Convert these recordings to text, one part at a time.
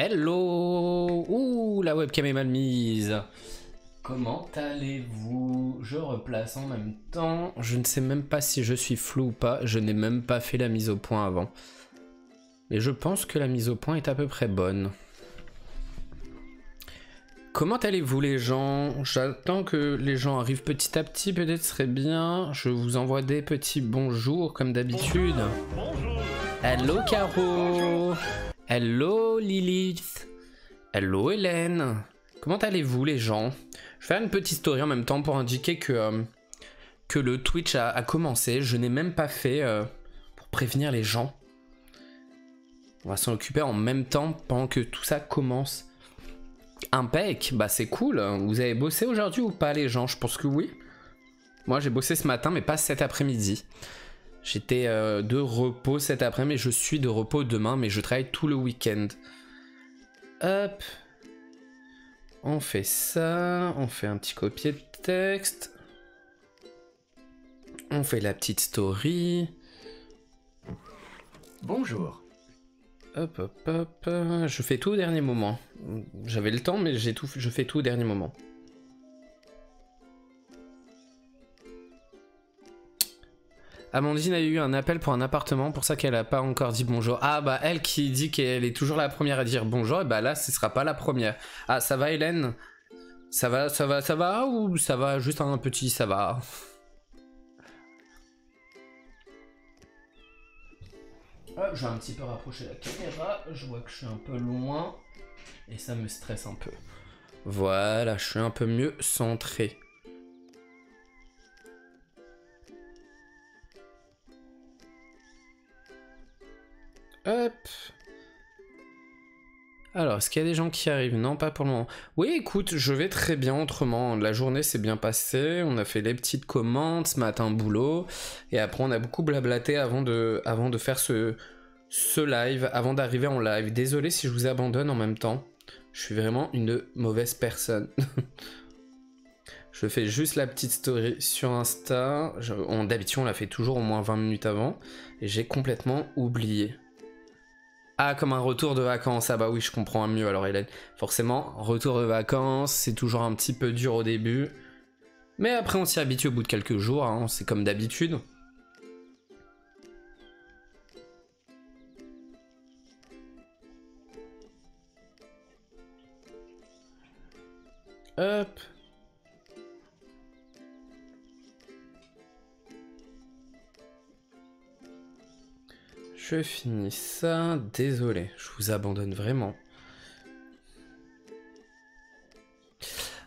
Hello. Ouh, la webcam est mal mise. Comment allez-vous? Je replace en même temps. Je ne sais même pas si je suis flou ou pas. Je n'ai même pas fait la mise au point avant. Mais je pense que la mise au point est à peu près bonne. Comment allez-vous les gens? J'attends que les gens arrivent petit à petit, peut-être serait bien. Je vous envoie des petits bonjours comme d'habitude. Bonjour. Hello Caro. Bonjour. Hello Lilith. Hello Hélène. Comment allez-vous les gens? Je vais faire une petite story en même temps pour indiquer que le Twitch a commencé. Je n'ai même pas fait pour prévenir les gens. On va s'en occuper en même temps pendant que tout ça commence. Impec, bah c'est cool. Vous avez bossé aujourd'hui ou pas les gens? Je pense que oui. Moi j'ai bossé ce matin mais pas cet après-midi. J'étais de repos cet après-midi, mais je suis de repos demain, mais je travaille tout le week-end. Hop. On fait ça, on fait un petit copier de texte. On fait la petite story. Bonjour. Hop, hop, hop. Je fais tout au dernier moment. J'avais le temps, mais je fais tout au dernier moment. Amandine a eu un appel pour un appartement, pour ça qu'elle a pas encore dit bonjour. Ah bah elle qui dit qu'elle est toujours la première à dire bonjour, et bah là ce sera pas la première. Ah ça va Hélène? Ça va ou ça va juste un petit ça va? Ah, je vais un petit peu rapprocher la caméra, je vois que je suis un peu loin et ça me stresse un peu. Voilà, je suis un peu mieux centré. Hop. Alors, est-ce qu'il y a des gens qui arrivent? Non, pas pour le moment. Oui, écoute, je vais très bien autrement. La journée s'est bien passée. On a fait les petites commandes ce matin, boulot. Et après, on a beaucoup blablaté avant de faire ce live, avant d'arriver en live. Désolé si je vous abandonne en même temps. Je suis vraiment une mauvaise personne. Je fais juste la petite story sur Insta. D'habitude, on la fait toujours au moins 20 minutes avant. Et j'ai complètement oublié. Ah, comme un retour de vacances. Ah bah oui, je comprends mieux alors Hélène. Forcément, retour de vacances, c'est toujours un petit peu dur au début. Mais après, on s'y habitue au bout de quelques jours, hein, c'est comme d'habitude. Hop. Je finis ça, désolé, je vous abandonne vraiment.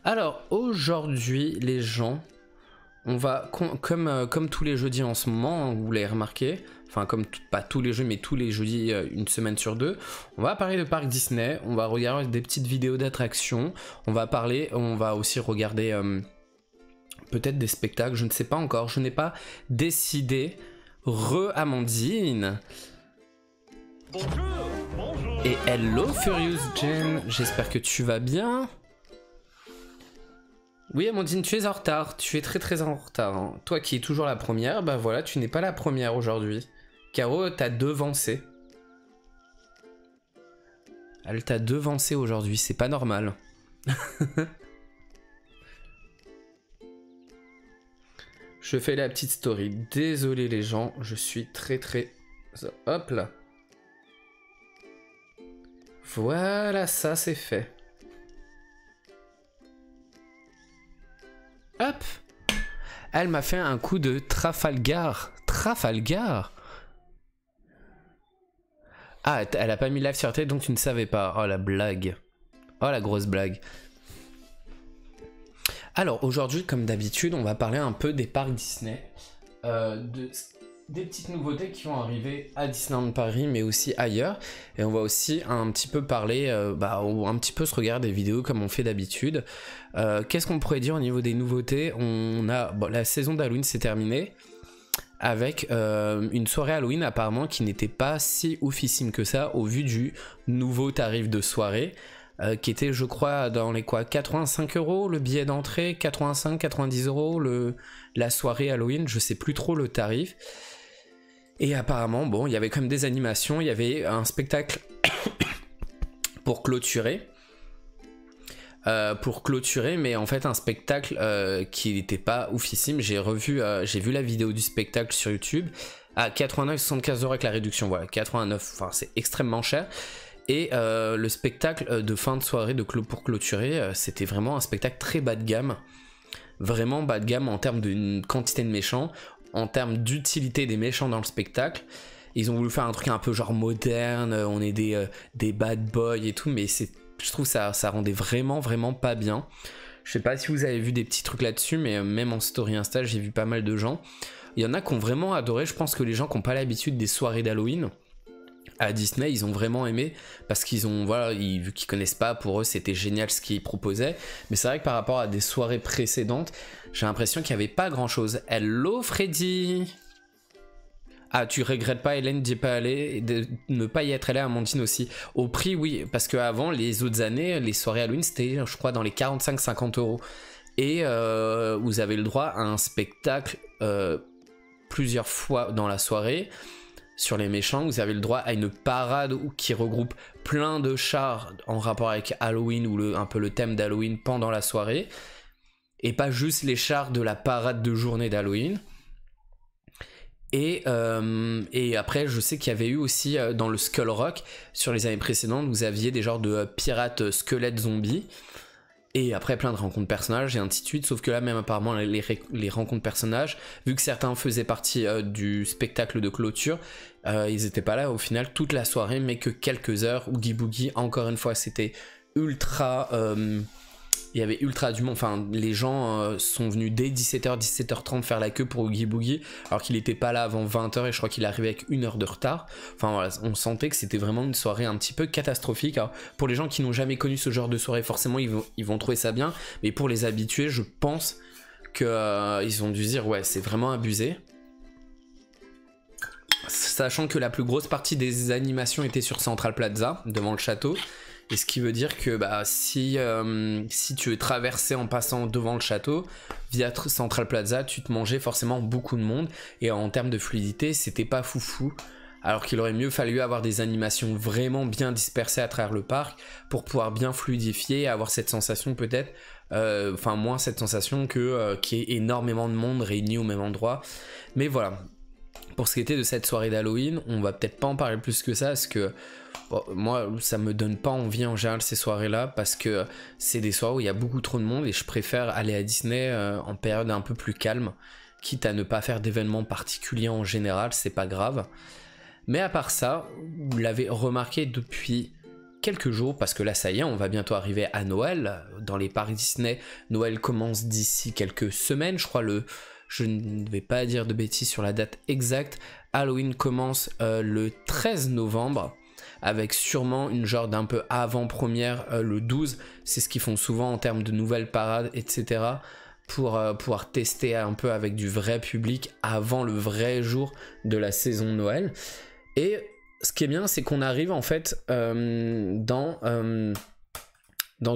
Alors, aujourd'hui, les gens, on va, comme tous les jeudis en ce moment, hein, vous l'avez remarqué, enfin comme pas tous les jeux, mais tous les jeudis, une semaine sur deux, on va parler de parc Disney, on va regarder des petites vidéos d'attractions, on va aussi regarder peut-être des spectacles, je ne sais pas encore, je n'ai pas décidé. Amandine. Bonjour. Bonjour. Et hello Furious Jen, j'espère que tu vas bien. Oui Amandine, tu es en retard, tu es très en retard. Hein. Toi qui es toujours la première, bah voilà, tu n'es pas la première aujourd'hui. Caro t'a devancé. Elle t'a devancé aujourd'hui, c'est pas normal. Je fais la petite story. Désolé les gens, je suis très... Hop là. Voilà, ça c'est fait. Hop. Elle m'a fait un coup de Trafalgar. Trafalgar? Ah, elle a pas mis live sur tête donc tu ne savais pas. Oh la blague. Oh la grosse blague. Alors aujourd'hui, comme d'habitude, on va parler un peu des parcs Disney, des petites nouveautés qui vont arriver à Disneyland Paris, mais aussi ailleurs. Et on va aussi un petit peu parler, ou un petit peu se regarder des vidéos comme on fait d'habitude. Qu'est-ce qu'on pourrait dire au niveau des nouveautés? La saison d'Halloween s'est terminée avec une soirée Halloween apparemment qui n'était pas si oufissime que ça au vu du nouveau tarif de soirée. Qui était je crois dans les 85 € le billet d'entrée, 85-90 € la soirée Halloween, je sais plus trop le tarif. Et apparemment bon il y avait quand même des animations, il y avait un spectacle pour clôturer. Mais en fait un spectacle qui n'était pas oufissime. J'ai vu la vidéo du spectacle sur YouTube à 89,75 € avec la réduction, voilà, 89, enfin c'est extrêmement cher. Et le spectacle de fin de soirée pour clôturer, c'était vraiment un spectacle très bas de gamme, vraiment bas de gamme en termes d'une quantité de méchants, en termes d'utilité des méchants dans le spectacle. Ils ont voulu faire un truc un peu genre moderne, on est des bad boys et tout, mais je trouve ça rendait vraiment pas bien. Je sais pas si vous avez vu des petits trucs là-dessus, mais même en story Insta, j'ai vu pas mal de gens. Il y en a qui ont vraiment adoré. Je pense que les gens qui n'ont pas l'habitude des soirées d'Halloween à Disney, ils ont vraiment aimé parce qu'ils ont, voilà, vu qu'ils connaissent pas, pour eux c'était génial ce qu'ils proposaient. Mais c'est vrai que par rapport à des soirées précédentes, j'ai l'impression qu'il n'y avait pas grand-chose. Hello Freddy! Ah, tu regrettes pas, Hélène, d'y pas aller, de ne pas y être allée, Amandine aussi. Au prix, oui, parce qu'avant, les autres années, les soirées Halloween, c'était, je crois, dans les 45-50 €. Et vous avez le droit à un spectacle plusieurs fois dans la soirée. Sur les méchants, vous avez le droit à une parade qui regroupe plein de chars en rapport avec Halloween ou un peu le thème d'Halloween pendant la soirée. Et pas juste les chars de la parade de journée d'Halloween. Et après, je sais qu'il y avait eu aussi dans le Skull Rock, sur les années précédentes, vous aviez des genres de pirates squelettes zombies. Et après, plein de rencontres personnages et ainsi de suite. Sauf que là, même apparemment, les rencontres personnages, vu que certains faisaient partie du spectacle de clôture, ils n'étaient pas là au final toute la soirée, mais que quelques heures. Oogie Boogie, encore une fois, c'était ultra... il y avait ultra du monde, enfin les gens sont venus dès 17h, 17h30 faire la queue pour Oogie Boogie, alors qu'il n'était pas là avant 20h et je crois qu'il arrivait avec 1 heure de retard. Enfin voilà, on sentait que c'était vraiment une soirée un petit peu catastrophique. Alors, pour les gens qui n'ont jamais connu ce genre de soirée, forcément ils vont trouver ça bien, mais pour les habitués, je pense qu'ils ont dû dire ouais, c'est vraiment abusé. Sachant que la plus grosse partie des animations était sur Central Plaza, devant le château. Et ce qui veut dire que si tu veux traverser en passant devant le château, via Central Plaza, tu te mangeais forcément beaucoup de monde. Et en termes de fluidité, c'était pas foufou. Alors qu'il aurait mieux fallu avoir des animations vraiment bien dispersées à travers le parc pour pouvoir bien fluidifier et avoir cette sensation peut-être, moins cette sensation qu'il y ait énormément de monde réuni au même endroit. Mais voilà, pour ce qui était de cette soirée d'Halloween, on va peut-être pas en parler plus que ça parce que bon, moi ça me donne pas envie en général ces soirées là parce que c'est des soirées où il y a beaucoup trop de monde et je préfère aller à Disney en période un peu plus calme, quitte à ne pas faire d'événements particuliers en général, c'est pas grave. Mais à part ça, vous l'avez remarqué depuis quelques jours, parce que là ça y est, on va bientôt arriver à Noël. Dans les parcs Disney, Noël commence d'ici quelques semaines, je crois je ne vais pas dire de bêtises sur la date exacte. Halloween commence le 13 novembre, avec sûrement une genre d'un peu avant-première le 12. C'est ce qu'ils font souvent en termes de nouvelles parades, etc. Pour pouvoir tester un peu avec du vrai public avant le vrai jour de la saison de Noël. Et ce qui est bien, c'est qu'on arrive en fait dans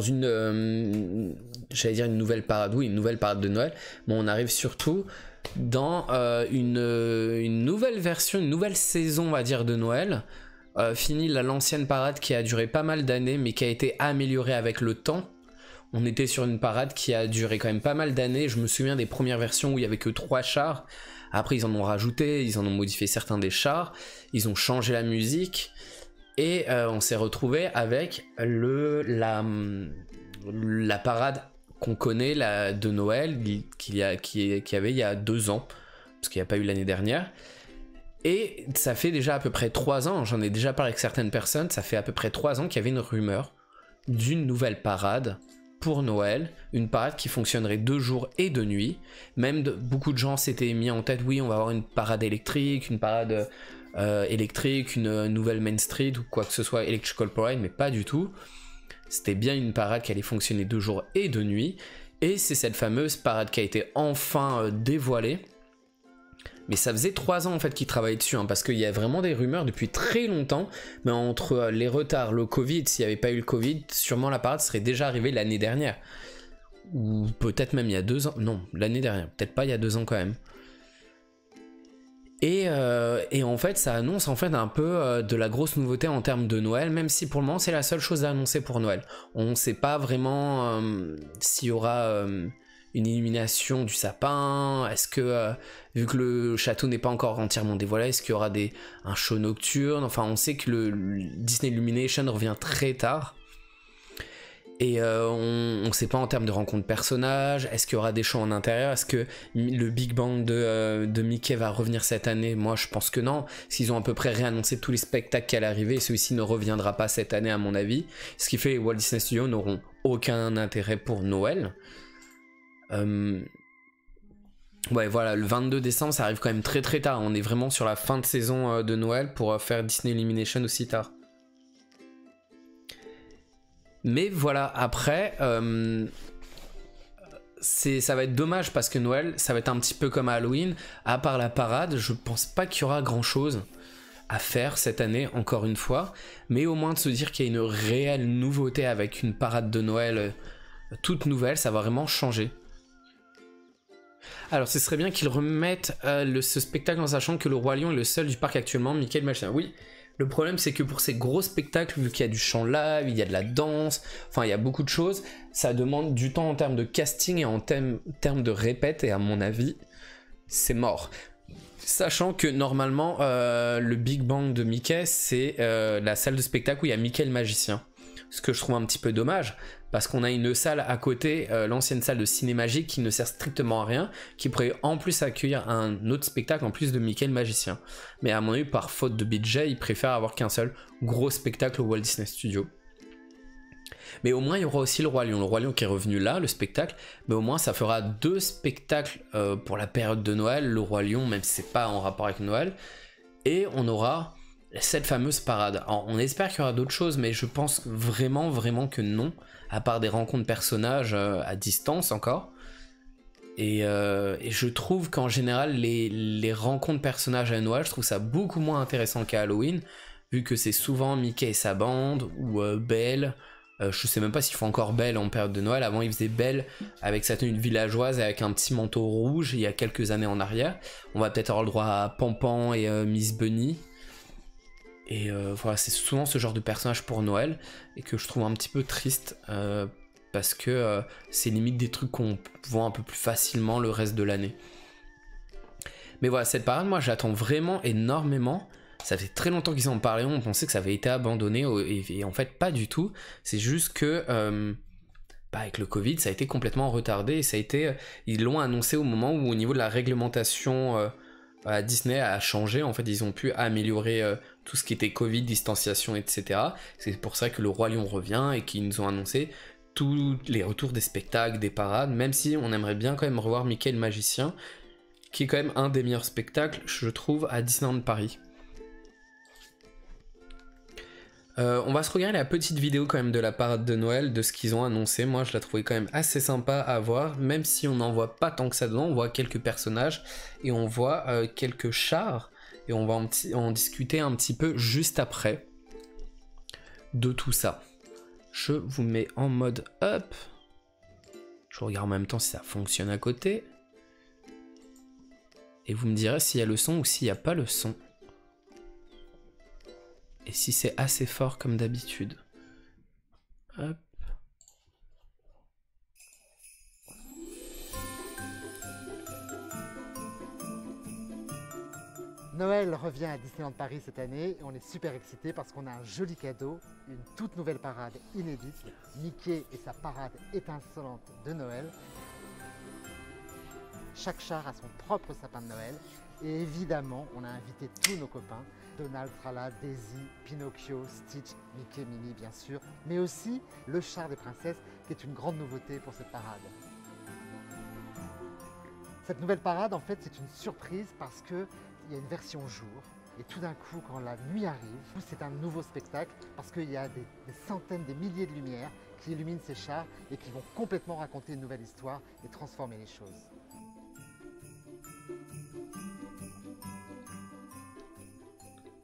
une j'allais dire une nouvelle parade, oui, une nouvelle parade de Noël, mais on arrive surtout dans une nouvelle version, une nouvelle saison, on va dire, de Noël. Fini l'ancienne parade qui a duré pas mal d'années, mais qui a été améliorée avec le temps. On était sur une parade qui a duré quand même pas mal d'années. Je me souviens des premières versions où il y avait que 3 chars. Après, ils en ont rajouté, ils en ont modifié certains des chars. Ils ont changé la musique. Et on s'est retrouvé avec la parade qu'on connaît de Noël qu'il y avait il y a 2 ans, parce qu'il n'y a pas eu l'année dernière. Et ça fait déjà à peu près 3 ans, j'en ai déjà parlé avec certaines personnes, ça fait à peu près 3 ans qu'il y avait une rumeur d'une nouvelle parade pour Noël, une parade qui fonctionnerait 2 jours et 2 nuits. Même beaucoup de gens s'étaient mis en tête, oui, on va avoir une parade électrique, une parade électrique, une nouvelle Main Street ou quoi que ce soit, Electrical Parade, mais pas du tout. C'était bien une parade qui allait fonctionner 2 jours et 2 nuits, et c'est cette fameuse parade qui a été enfin dévoilée. Mais ça faisait 3 ans en fait qu'ils travaillaient dessus, parce qu'il y a vraiment des rumeurs depuis très longtemps, mais entre les retards, le Covid, s'il n'y avait pas eu le Covid, sûrement la parade serait déjà arrivée l'année dernière. Ou peut-être même il y a 2 ans, non, l'année dernière, peut-être pas il y a 2 ans quand même. Et en fait, ça annonce en fait un peu de la grosse nouveauté en termes de Noël, même si pour le moment c'est la seule chose à annoncer pour Noël. On ne sait pas vraiment s'il y aura une illumination du sapin, est-ce que, vu que le château n'est pas encore entièrement dévoilé, est-ce qu'il y aura un show nocturne. Enfin, on sait que le Disney Illumination revient très tard. Et on ne sait pas en termes de rencontres personnages, est-ce qu'il y aura des shows en intérieur, est-ce que le Big Bang de Mickey va revenir cette année? Moi je pense que non, s'ils ont à peu près réannoncé tous les spectacles qui allaient arriver, celui-ci ne reviendra pas cette année à mon avis, ce qui fait que les Walt Disney Studios n'auront aucun intérêt pour Noël. Ouais voilà, le 22 décembre ça arrive quand même très très tard, on est vraiment sur la fin de saison de Noël pour faire Disney Illumination aussi tard. Mais voilà, après, ça va être dommage parce que Noël, ça va être un petit peu comme Halloween. À part la parade, je pense pas qu'il y aura grand chose à faire cette année, encore une fois. Mais au moins de se dire qu'il y a une réelle nouveauté avec une parade de Noël toute nouvelle, ça va vraiment changer. Alors, ce serait bien qu'ils remettent ce spectacle en sachant que le Roi Lion est le seul du parc actuellement, Mickey le Magicien. Oui. Le problème, c'est que pour ces gros spectacles, vu qu'il y a du chant live, il y a de la danse, enfin, il y a beaucoup de choses, ça demande du temps en termes de casting et en termes de répète, et à mon avis, c'est mort. Sachant que normalement, le Big Bang de Mickey, c'est la salle de spectacle où il y a Mickey le Magicien. Ce que je trouve un petit peu dommage, parce qu'on a une salle à côté, l'ancienne salle de Cinémagique, qui ne sert strictement à rien, qui pourrait en plus accueillir un autre spectacle en plus de Mickey le Magicien. Mais à mon avis, par faute de budget, ils préfèrent avoir qu'un seul gros spectacle au Walt Disney Studios. Mais au moins, il y aura aussi le Roi Lion. Le Roi Lion qui est revenu là, le spectacle, mais au moins, ça fera 2 spectacles pour la période de Noël. Le Roi Lion, même si c'est pas en rapport avec Noël. Et on aura cette fameuse parade. Alors, on espère qu'il y aura d'autres choses, mais je pense vraiment que non, à part des rencontres personnages à distance encore. Et je trouve qu'en général, les rencontres personnages à Noël, je trouve ça beaucoup moins intéressant qu'à Halloween, vu que c'est souvent Mickey et sa bande, ou Belle. Je sais même pas s'il faut encore Belle en période de Noël. Avant, il faisait Belle avec sa tenue de villageoise et avec un petit manteau rouge il y a quelques années en arrière. On va peut-être avoir le droit à Pampan et Miss Bunny. Et voilà, c'est souvent ce genre de personnage pour Noël et que je trouve un petit peu triste parce que c'est limite des trucs qu'on voit un peu plus facilement le reste de l'année. Mais voilà, cette parade, moi j'attends vraiment énormément. Ça fait très longtemps qu'ils en parlaient, on pensait que ça avait été abandonné et en fait pas du tout. C'est juste que avec le Covid, ça a été complètement retardé et ça a été, ils l'ont annoncé au moment où au niveau de la réglementation Disney a changé. En fait, ils ont pu améliorer tout ce qui était Covid, distanciation, etc. C'est pour ça que le Roi Lion revient et qu'ils nous ont annoncé tous les retours des spectacles, des parades, même si on aimerait bien quand même revoir Mickey le Magicien, qui est quand même un des meilleurs spectacles, je trouve, à Disneyland Paris. On va se regarder la petite vidéo quand même de la parade de Noël, de ce qu'ils ont annoncé. Moi je la trouvais quand même assez sympa à voir, même si on n'en voit pas tant que ça dedans. On voit quelques personnages et on voit quelques chars, et on va en discuter un petit peu juste après de tout ça. Je vous mets en mode up. Je regarde en même temps si ça fonctionne à côté. Et vous me direz s'il y a le son ou s'il n'y a pas le son. Et si c'est assez fort comme d'habitude. Hop. Noël revient à Disneyland Paris cette année et on est super excités parce qu'on a un joli cadeau, une toute nouvelle parade inédite, Mickey et sa parade étincelante de Noël. Chaque char a son propre sapin de Noël et évidemment on a invité tous nos copains. Donald sera là, Daisy, Pinocchio, Stitch, Mickey, Minnie bien sûr, mais aussi le char des princesses qui est une grande nouveauté pour cette parade. Cette nouvelle parade en fait c'est une surprise parce qu'il y a une version jour et tout d'un coup quand la nuit arrive, c'est un nouveau spectacle parce qu'il y a des centaines, des milliers de lumières qui illuminent ces chars et qui vont complètement raconter une nouvelle histoire et transformer les choses.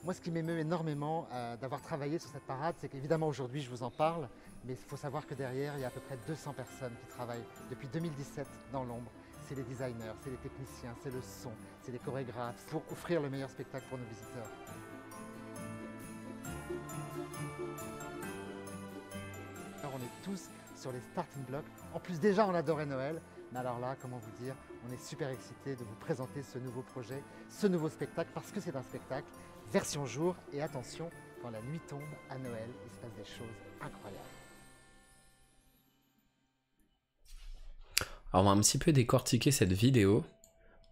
Moi, ce qui m'émeut énormément d'avoir travaillé sur cette parade, c'est qu'évidemment aujourd'hui je vous en parle, mais il faut savoir que derrière il y a à peu près 200 personnes qui travaillent depuis 2017 dans l'ombre. c'est les designers, c'est les techniciens, c'est le son, c'est les chorégraphes, pour offrir le meilleur spectacle pour nos visiteurs. Alors on est tous sur les starting blocks. En plus déjà on adorait Noël, mais alors là, comment vous dire, on est super excités de vous présenter ce nouveau projet, ce nouveau spectacle, parce que c'est un spectacle version jour, et attention, quand la nuit tombe à Noël, il se passe des choses incroyables. Alors on va un petit peu décortiquer cette vidéo.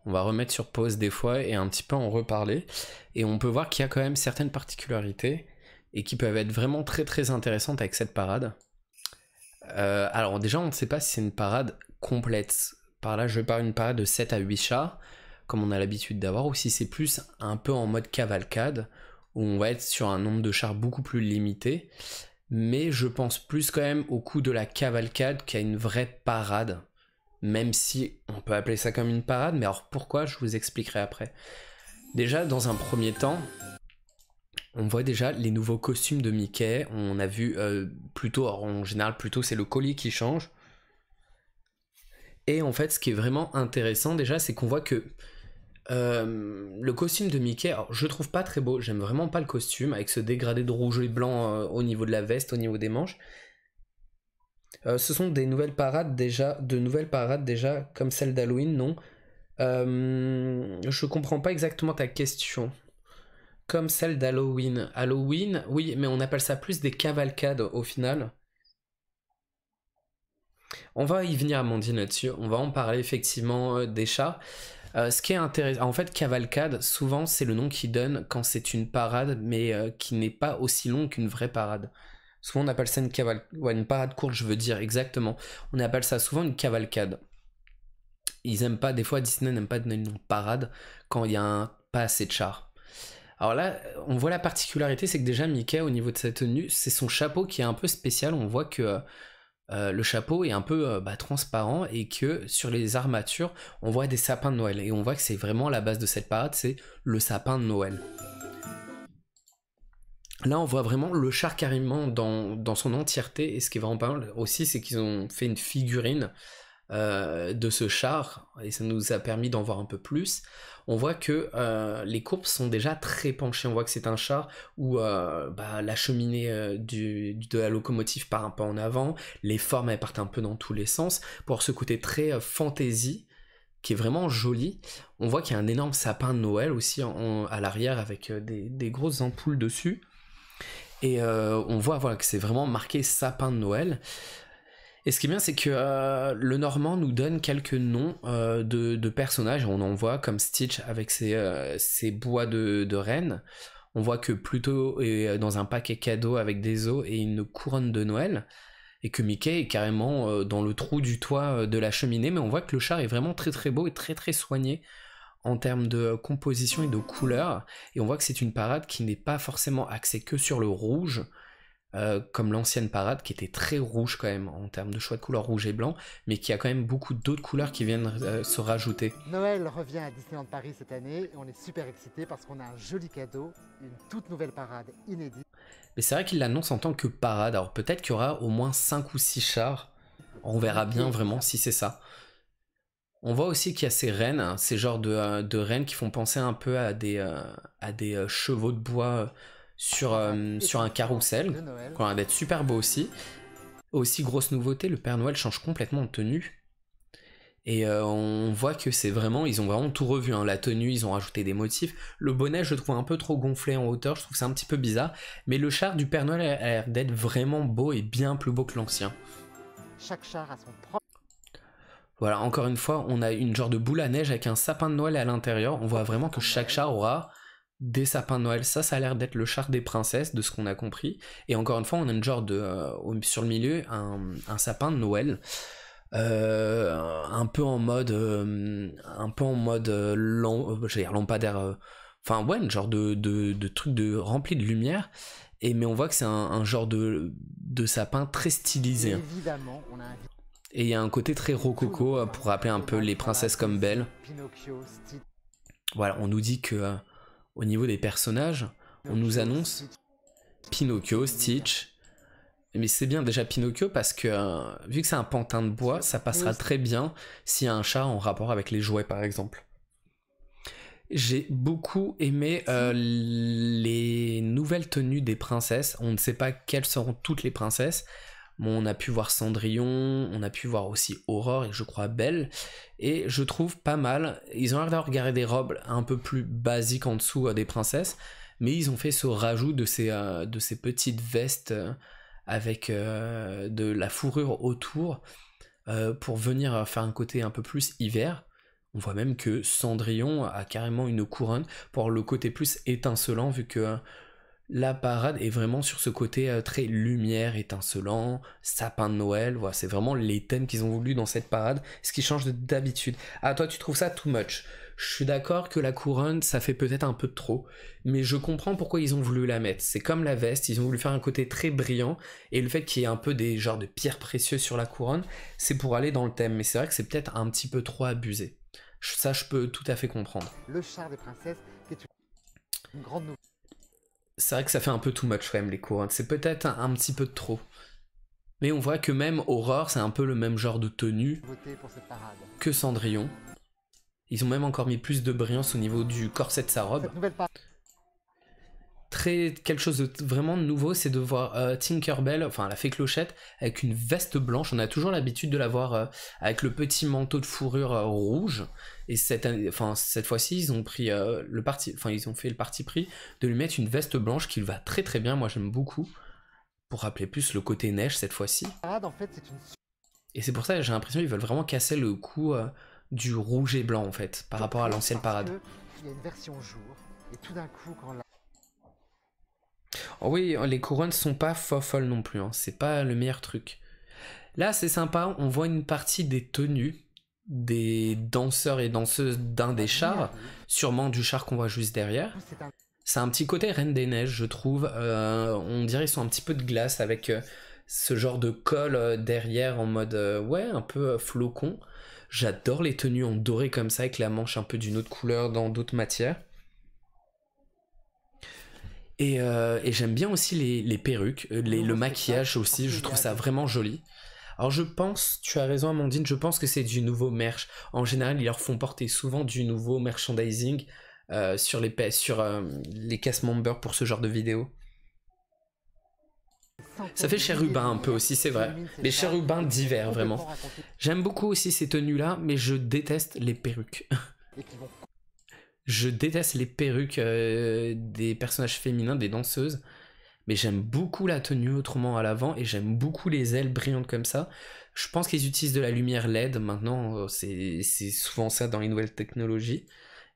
On va remettre sur pause des fois et un petit peu en reparler. Et on peut voir qu'il y a quand même certaines particularités et qui peuvent être vraiment très très intéressantes avec cette parade. Alors déjà on ne sait pas si c'est une parade complète. Par là je parle d'une parade de 7 à 8 chars, comme on a l'habitude d'avoir, ou si c'est plus un peu en mode cavalcade, où on va être sur un nombre de chars beaucoup plus limité. Mais je pense plus quand même au coup de la cavalcade qu'à une vraie parade. Même si on peut appeler ça comme une parade, mais alors pourquoi, je vous expliquerai après. Déjà, dans un premier temps, on voit déjà les nouveaux costumes de Mickey. On a vu plutôt, en général, plutôt c'est le collier qui change. Et en fait, ce qui est vraiment intéressant déjà, c'est qu'on voit que le costume de Mickey, alors, je trouve pas très beau. J'aime vraiment pas le costume avec ce dégradé de rouge et blanc au niveau de la veste, au niveau des manches. Ce sont des nouvelles parades déjà, comme celle d'Halloween, non? Je comprends pas exactement ta question. Comme celle d'Halloween. Halloween, oui, mais on appelle ça plus des cavalcades au final. On va y venir, Amandine, là-dessus. On va en parler effectivement des chats. Ce qui est intéressant, en fait, cavalcade, souvent c'est le nom qu'ils donnent quand c'est une parade, mais qui n'est pas aussi long qu'une vraie parade. Souvent on appelle ça une parade courte, je veux dire, exactement. On appelle ça souvent une cavalcade. Ils aiment pas, des fois Disney n'aime pas donner le nom de parade quand il y a pas assez de chars. Alors là, on voit la particularité, c'est que déjà Mickey, au niveau de sa tenue, c'est son chapeau qui est un peu spécial. On voit que le chapeau est un peu transparent et que sur les armatures, on voit des sapins de Noël. Et on voit que c'est vraiment la base de cette parade, c'est le sapin de Noël. Là, on voit vraiment le char carrément dans son entièreté. Et ce qui est vraiment pas mal aussi, c'est qu'ils ont fait une figurine de ce char. Et ça nous a permis d'en voir un peu plus. On voit que les courbes sont déjà très penchées. On voit que c'est un char où la cheminée de la locomotive part un peu en avant. Les formes, elles partent un peu dans tous les sens. Pour ce côté très fantaisie, qui est vraiment joli. On voit qu'il y a un énorme sapin de Noël aussi à l'arrière avec des grosses ampoules dessus. Et on voit voilà, que c'est vraiment marqué sapin de Noël. Et ce qui est bien, c'est que le Normand nous donne quelques noms de personnages. On en voit comme Stitch avec ses bois de rennes. On voit que Pluto est dans un paquet cadeau avec des os et une couronne de Noël. Et que Mickey est carrément dans le trou du toit de la cheminée. Mais on voit que le char est vraiment très très beau et très très soigné en termes de composition et de couleur. Et on voit que c'est une parade qui n'est pas forcément axée que sur le rouge, comme l'ancienne parade qui était très rouge quand même en termes de choix de couleurs rouge et blanc, mais qui a quand même beaucoup d'autres couleurs qui viennent se rajouter. Noël revient à Disneyland Paris cette année et on est super excités parce qu'on a un joli cadeau, une toute nouvelle parade inédite. Mais c'est vrai qu'il l'annonce en tant que parade, alors peut-être qu'il y aura au moins 5 ou 6 chars, on verra bien vraiment si c'est ça. On voit aussi qu'il y a ces rennes, hein, ces genres de rennes qui font penser un peu à des chevaux de bois sur un carrousel, qui ont d'être super beau aussi. Aussi, grosse nouveauté, le Père Noël change complètement de tenue. Et on voit que c'est vraiment, ils ont vraiment tout revu, hein. La tenue, ils ont rajouté des motifs. Le bonnet, je le trouve un peu trop gonflé en hauteur, je trouve ça un petit peu bizarre. Mais le char du Père Noël a l'air d'être vraiment beau et bien plus beau que l'ancien. Chaque char a son propre. Voilà, encore une fois, on a une genre de boule à neige avec un sapin de Noël à l'intérieur. On voit vraiment que chaque char aura des sapins de Noël. Ça a l'air d'être le char des princesses, de ce qu'on a compris. Et encore une fois, on a une genre sur le milieu, un sapin de Noël. Un peu en mode lampadaire. Enfin, ouais, une genre de truc rempli de lumière. Mais on voit que c'est un genre de sapin très stylisé. Et évidemment, on a un... Et il y a un côté très rococo pour rappeler un peu les princesses comme Belle. Voilà, on nous dit que au niveau des personnages, on nous annonce Pinocchio, Stitch, Mais c'est bien déjà Pinocchio parce que vu que c'est un pantin de bois, ça passera très bien s'il y a un chat en rapport avec les jouets par exemple. J'ai beaucoup aimé les nouvelles tenues des princesses. On ne sait pas quelles seront toutes les princesses. Bon, on a pu voir Cendrillon, on a pu voir aussi Aurore et je crois Belle. Et je trouve pas mal. Ils ont l'air d'avoir gardé des robes un peu plus basiques en dessous des princesses. Mais ils ont fait ce rajout de ces petites vestes avec de la fourrure autour pour venir faire un côté un peu plus hiver. On voit même que Cendrillon a carrément une couronne pour le côté plus étincelant vu que la parade est vraiment sur ce côté très lumière, étincelant, sapin de Noël. Voilà, c'est vraiment les thèmes qu'ils ont voulu dans cette parade, ce qui change d'habitude. Ah, toi tu trouves ça too much. Je suis d'accord que la couronne ça fait peut-être un peu de trop, mais je comprends pourquoi ils ont voulu la mettre. C'est comme la veste, ils ont voulu faire un côté très brillant, et le fait qu'il y ait un peu des genres de pierres précieuses sur la couronne, c'est pour aller dans le thème, mais c'est vrai que c'est peut-être un petit peu trop abusé. Ça, je peux tout à fait comprendre. Le char des princesses, qui est une grande nouveauté. C'est vrai que ça fait un peu too much quand même, les couronnes. C'est peut-être un petit peu de trop. Mais on voit que même Aurore, c'est un peu le même genre de tenue que Cendrillon. Ils ont même encore mis plus de brillance au niveau du corset de sa robe. Quelque chose de vraiment nouveau, c'est de voir Tinkerbell, enfin la fée Clochette, avec une veste blanche. On a toujours l'habitude de la voir avec le petit manteau de fourrure rouge. Et cette fois-ci, ils ont pris ils ont fait le parti pris de lui mettre une veste blanche qui va très très bien. Moi, j'aime beaucoup. Pour rappeler plus le côté neige cette fois-ci. Et c'est pour ça que j'ai l'impression qu'ils veulent vraiment casser le coup du rouge et blanc en fait, par rapport à l'ancienne parade. Il y a une version jour, et tout d'un coup, quand la... Oh oui, les couronnes sont pas folles non plus, hein. C'est pas le meilleur truc. Là, c'est sympa, on voit une partie des tenues des danseurs et danseuses d'un des chars, sûrement du char qu'on voit juste derrière. C'est un petit côté Reine des Neiges, je trouve. On dirait qu'ils sont un petit peu de glace avec ce genre de col derrière en mode ouais, un peu flocon. J'adore les tenues en doré comme ça avec la manche un peu d'une autre couleur dans d'autres matières. Et j'aime bien aussi les perruques, le maquillage aussi, je trouve ça vraiment joli. Alors je pense, tu as raison Amandine, je pense que c'est du nouveau merch. En général, ils leur font porter souvent du nouveau merchandising sur les cast members pour ce genre de vidéos. Ça fait chérubin un peu aussi, c'est vrai. Les chérubins d'hiver, vraiment. J'aime beaucoup aussi ces tenues-là, mais je déteste les perruques. Je déteste les perruques des personnages féminins, des danseuses. Mais j'aime beaucoup la tenue autrement à l'avant et j'aime beaucoup les ailes brillantes comme ça. Je pense qu'ils utilisent de la lumière LED maintenant, c'est souvent ça dans les nouvelles technologies.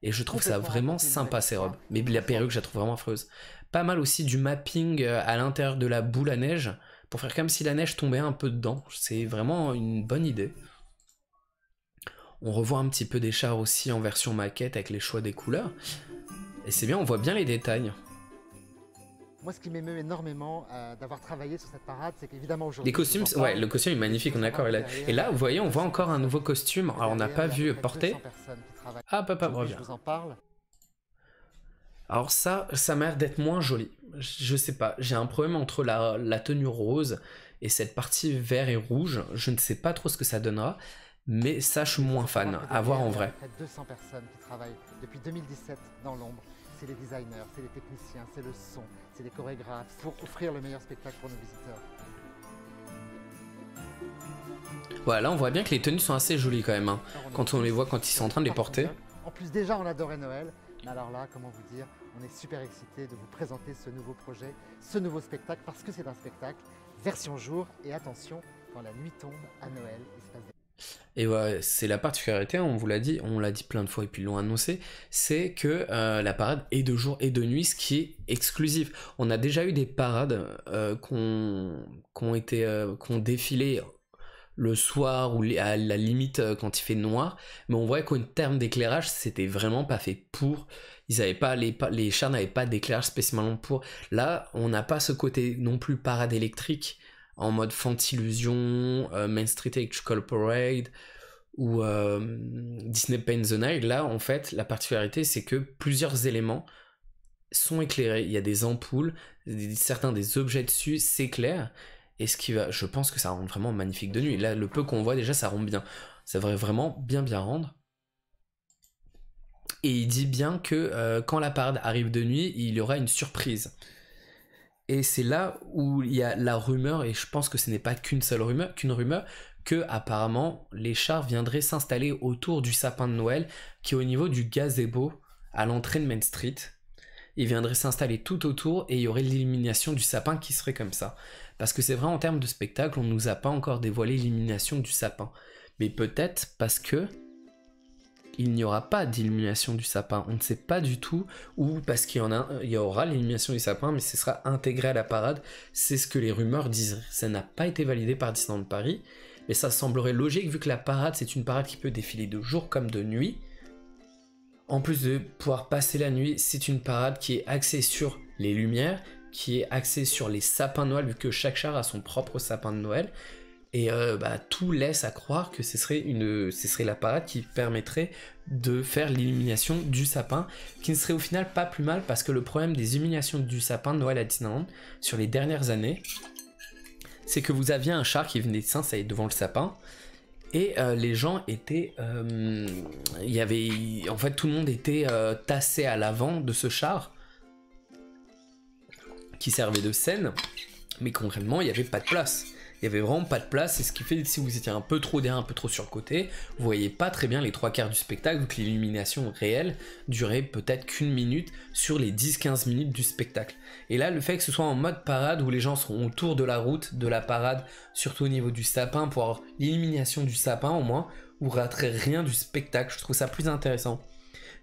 Et je trouve ça vraiment sympa ces robes. Mais la perruque, je la trouve vraiment affreuse. Pas mal aussi du mapping à l'intérieur de la boule à neige pour faire comme si la neige tombait un peu dedans. C'est vraiment une bonne idée. On revoit un petit peu des chars aussi en version maquette avec les choix des couleurs. Et c'est bien, on voit bien les détails. Moi, ce qui m'émeut énormément d'avoir travaillé sur cette parade, c'est qu'évidemment aujourd'hui... Les costumes, ouais, le costume est magnifique, on est d'accord. Et là, vous voyez, on voit encore un nouveau costume. Alors, on n'a pas vu porter. Ah, papa, reviens. Je vous en parle. Alors ça m'a l'air d'être moins joli. Je sais pas, j'ai un problème entre la tenue rose et cette partie vert et rouge. Je ne sais pas trop ce que ça donnera, mais ça, je suis moins fan. À voir en vrai. Il y a près de 200 personnes qui travaillent depuis 2017 dans l'ombre. C'est les designers, c'est les techniciens, c'est le son, c'est les chorégraphes, pour offrir le meilleur spectacle pour nos visiteurs. Voilà, là on voit bien que les tenues sont assez jolies quand même, hein, quand on les voit quand ils sont en train de les porter. En plus déjà on adorait Noël, mais alors là, comment vous dire, on est super excités de vous présenter ce nouveau projet, ce nouveau spectacle, parce que c'est un spectacle version jour, et attention, quand la nuit tombe à Noël, il se passe des... Et ouais, c'est la particularité, on vous l'a dit, on l'a dit plein de fois et puis ils l'ont annoncé, c'est que la parade est de jour et de nuit, ce qui est exclusif. On a déjà eu des parades qu'on défilé le soir ou à la limite quand il fait noir, mais on voit qu'en termes d'éclairage, c'était vraiment pas fait pour. Ils avaient pas les chars n'avaient pas d'éclairage spécialement pour. Là, on n'a pas ce côté non plus parade électrique en mode Fantillusion, Main Street Electrical Parade ou Disney Paint the Night. Là, en fait, la particularité, c'est que plusieurs éléments sont éclairés. Il y a des ampoules, certains des objets dessus s'éclairent. et je pense que ça rend vraiment magnifique de nuit. Et là, le peu qu'on voit déjà, ça rend bien. Ça devrait vraiment bien rendre. Et il dit bien que quand la parade arrive de nuit, il y aura une surprise. Et c'est là où il y a la rumeur, et je pense que ce n'est pas qu'une rumeur, que apparemment les chars viendraient s'installer autour du sapin de Noël qui est au niveau du gazebo à l'entrée de Main Street. Ils viendraient s'installer tout autour et il y aurait l'illumination du sapin qui serait comme ça. Parce que c'est vrai, en termes de spectacle, on ne nous a pas encore dévoilé l'illumination du sapin. Mais peut-être parce que il n'y aura pas d'illumination du sapin. On ne sait pas du tout, ou parce qu'il y aura l'illumination du sapin, mais ce sera intégré à la parade. C'est ce que les rumeurs disent. Ça n'a pas été validé par Disneyland Paris, mais ça semblerait logique vu que la parade, c'est une parade qui peut défiler de jour comme de nuit. En plus de pouvoir passer la nuit, c'est une parade qui est axée sur les lumières, qui est axée sur les sapins de Noël, vu que chaque char a son propre sapin de Noël. Et tout laisse à croire que ce serait la parade qui permettrait de faire l'illumination du sapin, qui ne serait au final pas plus mal, parce que le problème des illuminations du sapin de Noël à Disneyland, sur les dernières années, c'est que vous aviez un char qui venait s'installer devant le sapin, et les gens étaient... en fait, tout le monde était tassé à l'avant de ce char, qui servait de scène, mais concrètement, il n'y avait pas de place. Il y avait vraiment pas de place, et ce qui fait que si vous étiez un peu trop derrière, un peu trop sur le côté, vous voyez pas très bien les 3/4 du spectacle, vu que l'illumination réelle durait peut-être qu'une minute sur les 10-15 minutes du spectacle. Et là, le fait que ce soit en mode parade, où les gens seront autour de la route de la parade, surtout au niveau du sapin, pour avoir l'illumination du sapin au moins, vous raterez rien du spectacle, je trouve ça plus intéressant.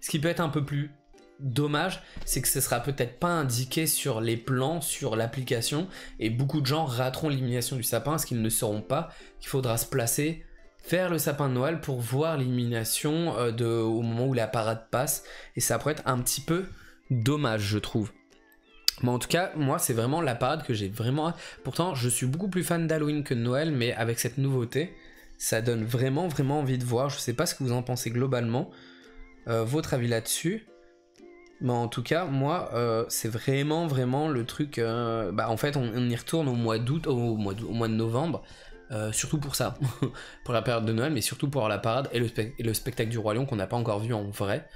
Ce qui peut être un peu plus dommage, c'est que ce sera peut-être pas indiqué sur les plans, sur l'application, et beaucoup de gens rateront l'illumination du sapin parce qu'ils ne sauront pas qu'il faudra se placer vers le sapin de Noël pour voir l'illumination au moment où la parade passe, et ça pourrait être un petit peu dommage, je trouve. Mais en tout cas, moi, c'est vraiment la parade que j'ai vraiment... Pourtant, je suis beaucoup plus fan d'Halloween que de Noël, mais avec cette nouveauté, ça donne vraiment envie de voir. Je sais pas ce que vous en pensez globalement, votre avis là-dessus. Mais en tout cas, moi, c'est vraiment le truc... en fait, on y retourne au mois d'août, au mois de novembre, surtout pour ça, pour la période de Noël, mais surtout pour la parade et le spectacle du Roi Lion qu'on n'a pas encore vu en vrai,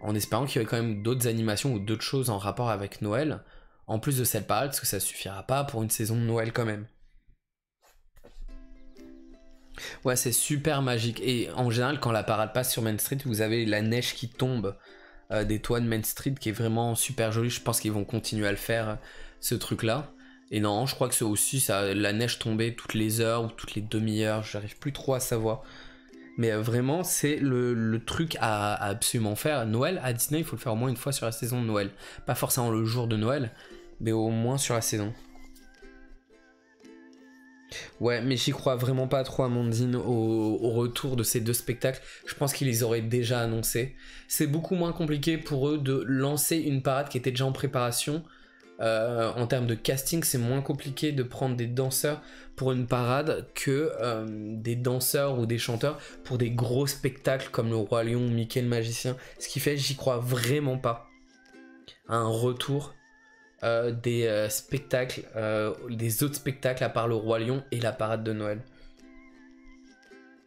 en espérant qu'il y ait quand même d'autres animations ou d'autres choses en rapport avec Noël, en plus de cette parade, parce que ça suffira pas pour une saison de Noël quand même. Ouais, c'est super magique, et en général, quand la parade passe sur Main Street, vous avez la neige qui tombe des toits de Main Street qui est vraiment super joli. Je pense qu'ils vont continuer à le faire, ce truc là. Et non, je crois que c'est aussi ça, la neige tombait toutes les heures ou toutes les demi-heures, j'arrive plus trop à savoir. Mais vraiment, c'est le truc à absolument faire. Noël à Disney, il faut le faire au moins une fois sur la saison de Noël. Pas forcément le jour de Noël, mais au moins sur la saison. Ouais, mais j'y crois vraiment pas trop, Amandine, au retour de ces deux spectacles. Je pense qu'ils les auraient déjà annoncés. C'est beaucoup moins compliqué pour eux de lancer une parade qui était déjà en préparation. En termes de casting, c'est moins compliqué de prendre des danseurs pour une parade que des danseurs ou des chanteurs pour des gros spectacles comme le Roi Lion, Mickey le Magicien. Ce qui fait, j'y crois vraiment pas à un retour des spectacles, des autres spectacles à part le Roi Lion et la parade de Noël.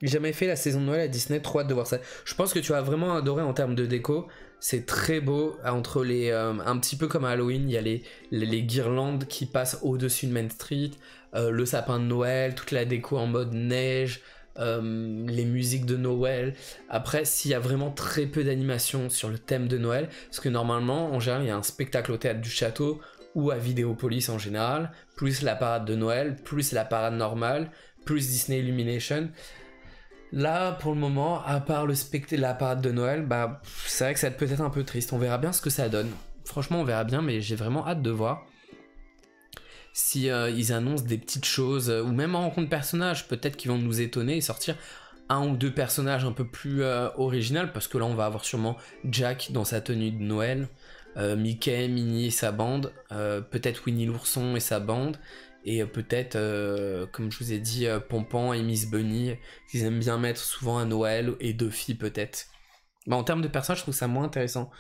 J'ai jamais fait la saison de Noël à Disney, trop hâte de voir ça. Je pense que tu vas vraiment adorer en termes de déco. C'est très beau, entre les un petit peu comme à Halloween, il y a les guirlandes qui passent au-dessus de Main Street, le sapin de Noël, toute la déco en mode neige, les musiques de Noël. Après, s'il y a vraiment très peu d'animation sur le thème de Noël, parce que normalement, en général, il y a un spectacle au théâtre du château ou à Vidéopolis en général, plus la parade de Noël, plus la parade normale, plus Disney Illumination. Là, pour le moment, à part la parade de Noël, bah, c'est vrai que ça va être peut-être un peu triste. On verra bien ce que ça donne. Franchement, on verra bien, mais j'ai vraiment hâte de voir si ils annoncent des petites choses, ou même en rencontre personnages, peut-être qu'ils vont nous étonner et sortir un ou deux personnages un peu plus originaux, parce que là, on va avoir sûrement Jack dans sa tenue de Noël, Mickey, Minnie et sa bande, peut-être Winnie l'ourson et sa bande, et peut-être, comme je vous ai dit, Pompan et Miss Bunny, qu'ils aiment bien mettre souvent à Noël, et Duffy peut-être. Bah, en termes de personnages, je trouve ça moins intéressant.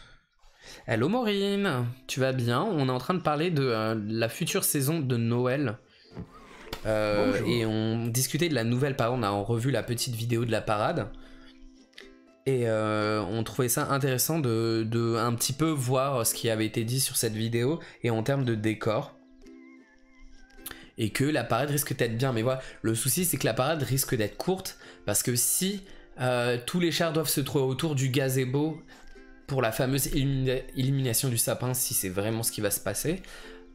Hello Maureen, tu vas bien? On est en train de parler de la future saison de Noël. Bonjour. Et on discutait de la nouvelle parade. On a revu la petite vidéo de la parade. Et on trouvait ça intéressant de un petit peu voir ce qui avait été dit sur cette vidéo et en termes de décor. Et que la parade risque d'être bien. Mais voilà, le souci c'est que la parade risque d'être courte. Parce que si tous les chars doivent se trouver autour du gazebo pour la fameuse illumination du sapin, si c'est vraiment ce qui va se passer,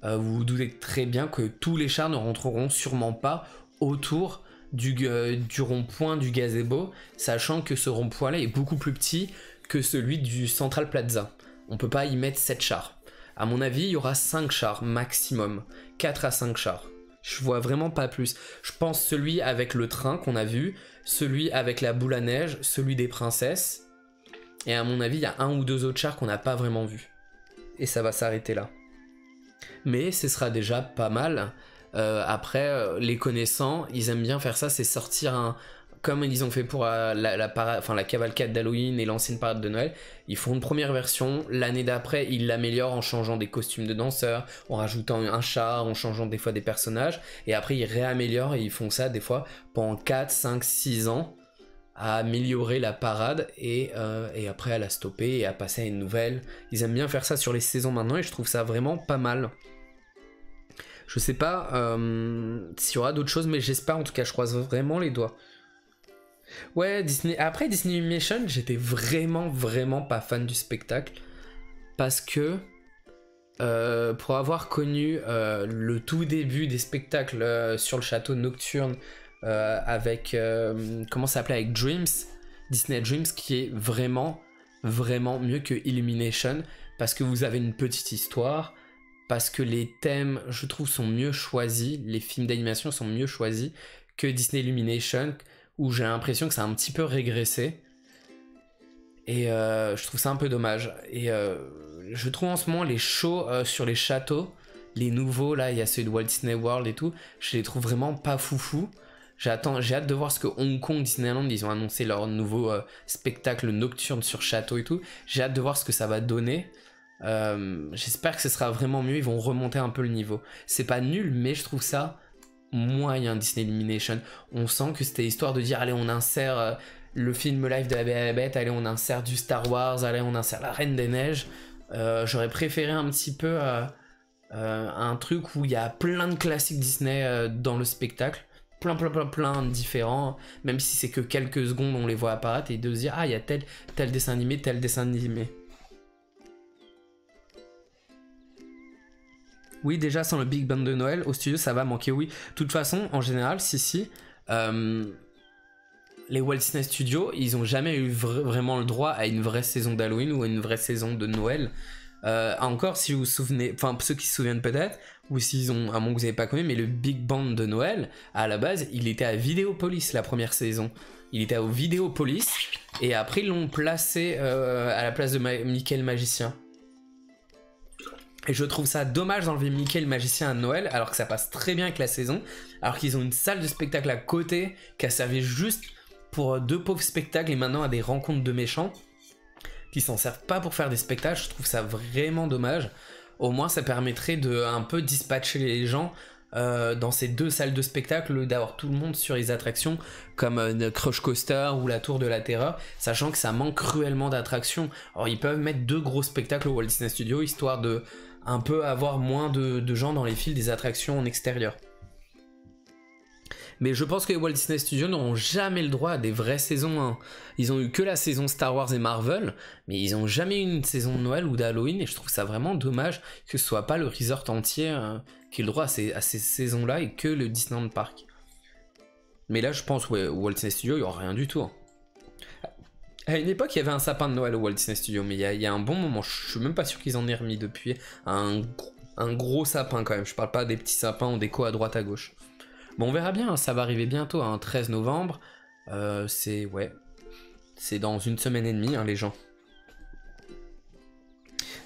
vous vous doutez très bien que tous les chars ne rentreront sûrement pas autour du rond-point du gazebo, sachant que ce rond-point là est beaucoup plus petit que celui du Central Plaza. On peut pas y mettre 7 chars. À mon avis, il y aura 5 chars maximum, 4 à 5 chars. Je vois vraiment pas plus. Je pense celui avec le train qu'on a vu, celui avec la boule à neige, celui des princesses. Et à mon avis, il y a 1 ou 2 autres chars qu'on n'a pas vraiment vus. Et ça va s'arrêter là. Mais ce sera déjà pas mal. Après, les connaissants, ils aiment bien faire ça, c'est sortir un... Comme ils ont fait pour la cavalcade d'Halloween et l'ancienne parade de Noël, ils font une première version, l'année d'après ils l'améliorent en changeant des costumes de danseurs, en rajoutant un char, en changeant des fois des personnages, et après ils réaméliorent et ils font ça des fois pendant 4, 5, 6 ans, à améliorer la parade et après à la stopper et à passer à une nouvelle. Ils aiment bien faire ça sur les saisons maintenant et je trouve ça vraiment pas mal. Je sais pas s'il y aura d'autres choses, mais j'espère, en tout cas je croise vraiment les doigts. Ouais, Disney. Après Disney Animation, j'étais vraiment pas fan du spectacle. Parce que pour avoir connu le tout début des spectacles sur le château nocturne avec comment ça s'appelait, avec Dreams, Disney Dreams, qui est vraiment mieux que Illumination, parce que vous avez une petite histoire, parce que les thèmes, je trouve, sont mieux choisis, les films d'animation sont mieux choisis que Disney Illumination, où j'ai l'impression que ça a un petit peu régressé. Et je trouve ça un peu dommage. Et je trouve en ce moment les shows sur les châteaux, les nouveaux, là, il y a ceux de Walt Disney World et tout, je les trouve vraiment pas foufou. J'ai hâte de voir ce que Hong Kong Disneyland, ils ont annoncé leur nouveau spectacle nocturne sur château et tout. J'ai hâte de voir ce que ça va donner. J'espère que ce sera vraiment mieux, ils vont remonter un peu le niveau. C'est pas nul, mais je trouve ça moyen, Disney Illumination. On sent que c'était histoire de dire, allez, on insère le film live de la Belle et la Bête, allez, on insère du Star Wars, allez, on insère la Reine des Neiges. J'aurais préféré un petit peu un truc où il y a plein de classiques Disney dans le spectacle, plein de différents, même si c'est que quelques secondes on les voit apparaître, et de se dire, ah, il y a tel dessin animé, tel dessin animé. Oui, déjà sans le Big Band de Noël, au studio ça va manquer, oui. De toute façon, en général, les Walt Disney Studios, ils ont jamais eu vraiment le droit à une vraie saison d'Halloween ou à une vraie saison de Noël. Encore, si vous vous souvenez, enfin ceux qui se souviennent peut-être, ou s'ils ont, à moins que vous n'avez pas connu, mais le Big Band de Noël, à la base, il était à Vidéopolis la première saison. Il était au Vidéopolis, et après ils l'ont placé à la place de Mickey le Magicien. Et je trouve ça dommage d'enlever Mickey le Magicien à Noël, alors que ça passe très bien avec la saison, alors qu'ils ont une salle de spectacle à côté qui a servi juste pour 2 pauvres spectacles et maintenant à des rencontres de méchants qui s'en servent pas pour faire des spectacles. Je trouve ça vraiment dommage. Au moins ça permettrait de un peu dispatcher les gens dans ces 2 salles de spectacle, d'avoir tout le monde sur les attractions comme Crush Coaster ou la Tour de la Terreur, sachant que ça manque cruellement d'attractions. Alors ils peuvent mettre 2 gros spectacles au Walt Disney Studios histoire de un peu avoir moins de gens dans les files des attractions en extérieur. Mais je pense que les Walt Disney Studios n'auront jamais le droit à des vraies saisons, hein. Ils ont eu que la saison Star Wars et Marvel, mais ils n'ont jamais eu une saison de Noël ou d'Halloween, et je trouve ça vraiment dommage que ce soit pas le resort entier qui ait le droit à ces saisons-là et que le Disneyland Park. Mais là, je pense, ouais, au Walt Disney Studios, il n'y aura rien du tout, hein. À une époque, il y avait un sapin de Noël au Walt Disney Studios, mais il y a un bon moment, je suis même pas sûr qu'ils en aient remis depuis. Un gros sapin quand même, je parle pas des petits sapins en déco à droite à gauche. Bon, on verra bien, ça va arriver bientôt, hein, 13 novembre. C'est dans une semaine et demie, hein, les gens.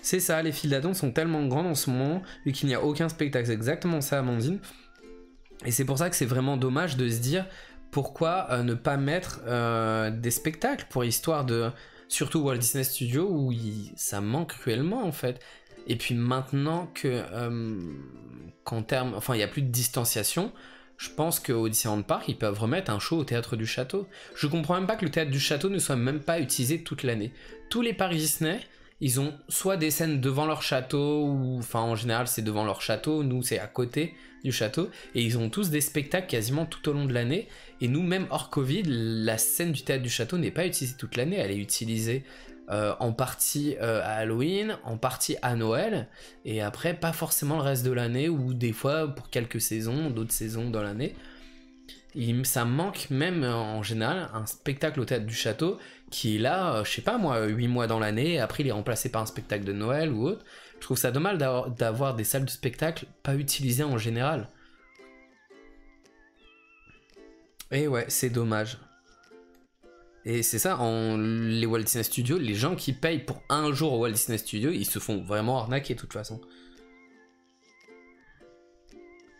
C'est ça, les files d'attente sont tellement grandes en ce moment, vu qu'il n'y a aucun spectacle. C'est exactement ça, Amandine. Et c'est pour ça que c'est vraiment dommage de se dire, pourquoi ne pas mettre des spectacles pour histoire de... Surtout Walt Disney Studios, où ça manque cruellement, en fait. Et puis maintenant que... qu'en termes... Enfin, il n'y a plus de distanciation... je pense qu'au Disneyland Park, ils peuvent remettre un show au Théâtre du Château. Je comprends même pas que le Théâtre du Château ne soit même pas utilisé toute l'année. Tous les parcs Disney, ils ont soit des scènes devant leur château, ou enfin en général c'est devant leur château, nous c'est à côté du château, et ils ont tous des spectacles quasiment tout au long de l'année, et nous même hors Covid, la scène du Théâtre du Château n'est pas utilisée toute l'année, elle est utilisée en partie à Halloween, en partie à Noël, et après pas forcément le reste de l'année, ou des fois pour quelques saisons, d'autres saisons dans l'année. Ça manque même en général un spectacle au Théâtre du Château qui est là, je sais pas moi, 8 mois dans l'année, et après il est remplacé par un spectacle de Noël ou autre. Je trouve ça dommage d'avoir des salles de spectacle pas utilisées en général. Et ouais, c'est dommage. Et c'est ça, les Walt Disney Studios, les gens qui payent pour un jour au Walt Disney Studios, ils se font vraiment arnaquer de toute façon.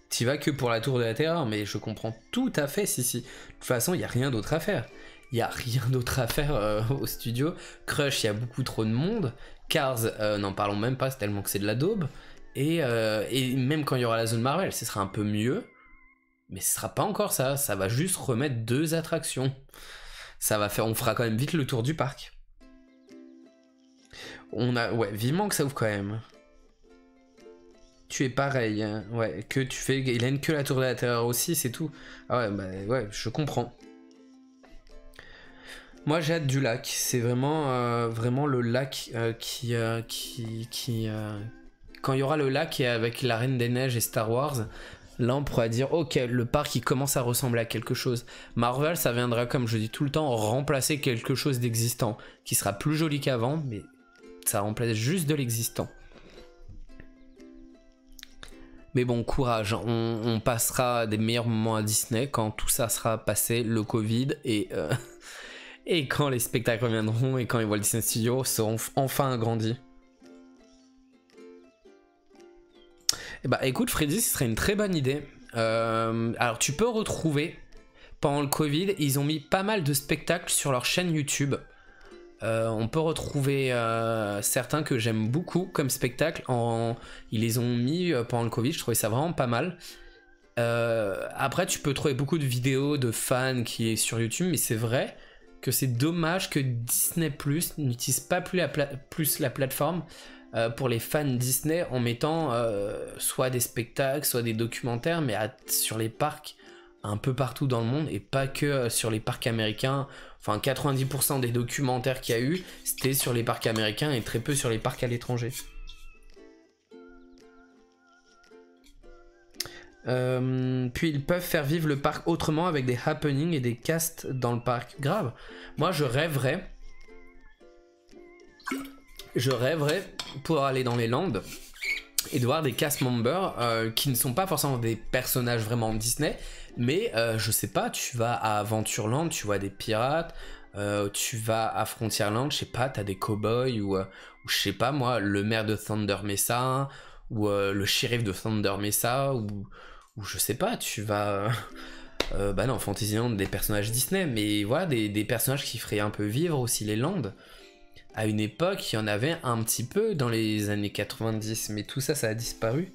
T'y vas que pour la Tour de la Terreur, mais je comprends tout à fait, si. De toute façon, il n'y a rien d'autre à faire. Il n'y a rien d'autre à faire au studio. Crush, il y a beaucoup trop de monde. Cars, n'en parlons même pas, c'est tellement que c'est de la daube. Et même quand il y aura la zone Marvel, ce sera un peu mieux. Mais ce sera pas encore ça. Ça va juste remettre 2 attractions. On fera quand même vite le tour du parc. Ouais, vivement que ça ouvre quand même. Tu es pareil, hein. Ouais, que tu fais, Hélène, que la Tour de la Terreur aussi, c'est tout. Ah ouais, bah ouais, je comprends. Moi j'ai hâte du lac, c'est vraiment, vraiment le lac quand il y aura le lac et avec la Reine des Neiges et Star Wars, là on pourra dire ok, le parc il commence à ressembler à quelque chose. Marvel ça viendra, comme je dis tout le temps, remplacer quelque chose d'existant, qui sera plus joli qu'avant, mais ça remplace juste de l'existant. Mais bon, courage, on passera des meilleurs moments à Disney quand tout ça sera passé, le Covid, et quand les spectacles reviendront et quand les Walt Disney Studios seront enfin agrandis. Et bah écoute Freddy, ce serait une très bonne idée. Alors tu peux retrouver, pendant le Covid, ils ont mis pas mal de spectacles sur leur chaîne YouTube. On peut retrouver certains que j'aime beaucoup comme spectacle. Ils les ont mis pendant le Covid, je trouvais ça vraiment pas mal. Après, tu peux trouver beaucoup de vidéos de fans qui est sur YouTube, mais c'est vrai que c'est dommage que Disney Plus n'utilise pas plus la plateforme pour les fans Disney en mettant soit des spectacles, soit des documentaires, mais sur les parcs un peu partout dans le monde et pas que sur les parcs américains. Enfin, 90% des documentaires qu'il y a eu, c'était sur les parcs américains et très peu sur les parcs à l'étranger. Puis ils peuvent faire vivre le parc autrement avec des happenings et des casts dans le parc. Grave. Moi, je rêverais pour aller dans les Landes et de voir des cast members qui ne sont pas forcément des personnages vraiment Disney, mais je sais pas, tu vas à Adventureland, tu vois des pirates, tu vas à Frontierland, je sais pas, t'as des cowboys ou je sais pas moi, le maire de Thunder Mesa ou le shérif de Thunder Mesa ou je sais pas, tu vas bah non, Fantasyland, des personnages Disney, mais voilà, des personnages qui feraient un peu vivre aussi les Landes. À une époque, il y en avait un petit peu dans les années 90, mais tout ça, ça a disparu.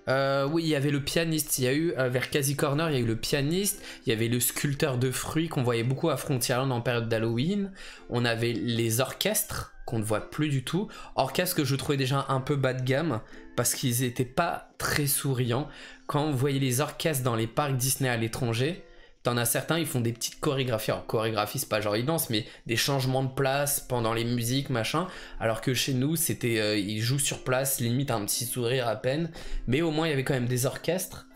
Oui, il y avait le pianiste, il y a eu, vers Casey Corner, il y a eu le pianiste, il y avait le sculpteur de fruits qu'on voyait beaucoup à Frontierland en période d'Halloween, on avait les orchestres, qu'on ne voit plus du tout, orchestres que je trouvais déjà un peu bas de gamme, parce qu'ils étaient pas très souriants. Quand vous voyez les orchestres dans les parcs Disney à l'étranger, t'en as certains, ils font des petites chorégraphies. Alors, chorégraphie, c'est pas genre ils dansent, mais des changements de place pendant les musiques, machin. Alors que chez nous, c'était ils jouent sur place, limite un petit sourire à peine. Mais au moins, il y avait quand même des orchestres.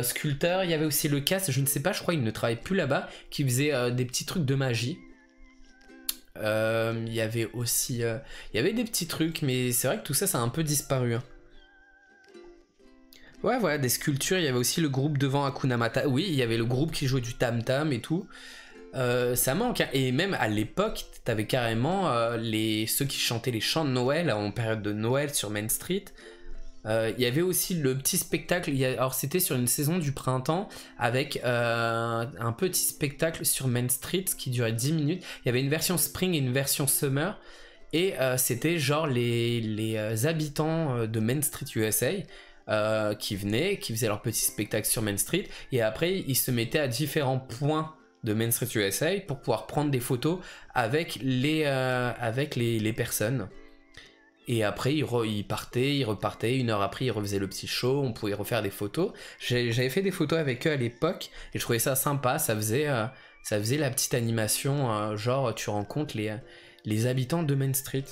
Sculpteurs, il y avait aussi le cast, je ne sais pas, je crois qu'il ne travaille plus là-bas, qui faisait des petits trucs de magie. Il y avait aussi... il y avait des petits trucs, mais c'est vrai que tout ça, ça a un peu disparu. Hein. Ouais, voilà, des sculptures, il y avait aussi le groupe devant Hakuna Matata. Oui, il y avait le groupe qui jouait du tam-tam et tout. Ça manque, hein. Et même à l'époque, t'avais carrément ceux qui chantaient les chants de Noël en période de Noël sur Main Street. Il y avait aussi le petit spectacle, alors c'était sur une saison du printemps avec un petit spectacle sur Main Street qui durait 10 minutes. Il y avait une version Spring et une version Summer. Et c'était genre les habitants de Main Street USA qui venaient, qui faisaient leur petit spectacle sur Main Street, et après ils se mettaient à différents points de Main Street USA pour pouvoir prendre des photos avec les personnes. Et après ils partaient, ils repartaient, 1 heure après ils refaisaient le petit show, on pouvait refaire des photos. J'avais fait des photos avec eux à l'époque, et je trouvais ça sympa, ça faisait la petite animation, genre tu rencontres les habitants de Main Street.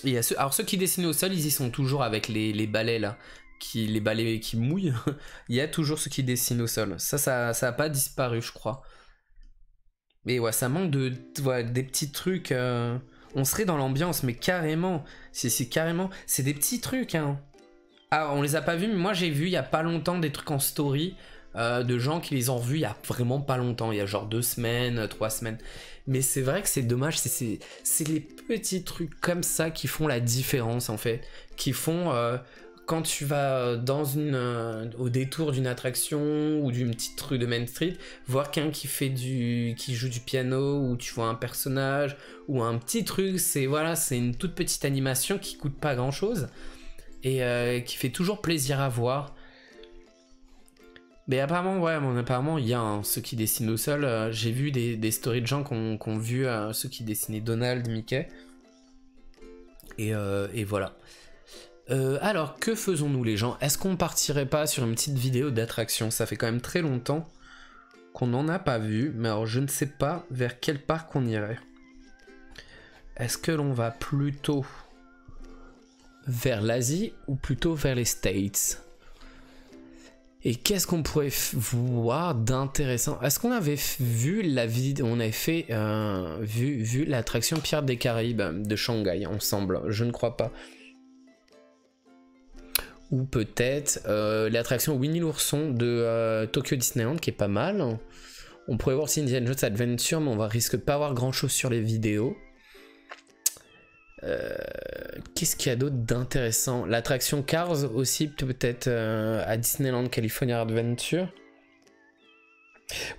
Et alors ceux qui dessinent au sol, ils y sont toujours avec les balais là, les balais qui mouillent. Il y a toujours ceux qui dessinent au sol. Ça a pas disparu, je crois. Mais ouais, ça manque des petits trucs. On serait dans l'ambiance, mais carrément. C'est carrément. C'est des petits trucs, hein. Ah, on les a pas vus, mais moi j'ai vu il y a pas longtemps des trucs en story de gens qui les ont vus il y a vraiment pas longtemps. Il y a genre 2 semaines, 3 semaines. Mais c'est vrai que c'est dommage, c'est les petits trucs comme ça qui font la différence en fait. Qui font quand tu vas au détour d'une attraction ou d'une petite rue de Main Street, voir quelqu'un qui joue du piano, ou tu vois un personnage ou un petit truc, c'est une toute petite animation qui coûte pas grand chose et qui fait toujours plaisir à voir. Mais apparemment, il y a ceux qui dessinent au sol. J'ai vu des stories de gens qui ont vu ceux qui dessinaient Donald, Mickey. Et voilà. Alors, que faisons-nous les gens? Est-ce qu'on partirait pas sur une petite vidéo d'attraction? Ça fait quand même très longtemps qu'on n'en a pas vu. Mais alors, je ne sais pas vers quel parc on irait. Est-ce que l'on va plutôt vers l'Asie ou plutôt vers les States? Et qu'est-ce qu'on pourrait voir d'intéressant? Est-ce qu'on avait vu on avait fait vu l'attraction Pirates des Caraïbes de Shanghai ensemble? Je ne crois pas. Ou peut-être l'attraction Winnie l'ourson de Tokyo Disneyland qui est pas mal. On pourrait voir aussi Indiana Jones Adventure, mais on risque de pas avoir grand chose sur les vidéos. Qu'est-ce qu'il y a d'autre d'intéressant? L'attraction Cars aussi, peut-être à Disneyland California Adventure.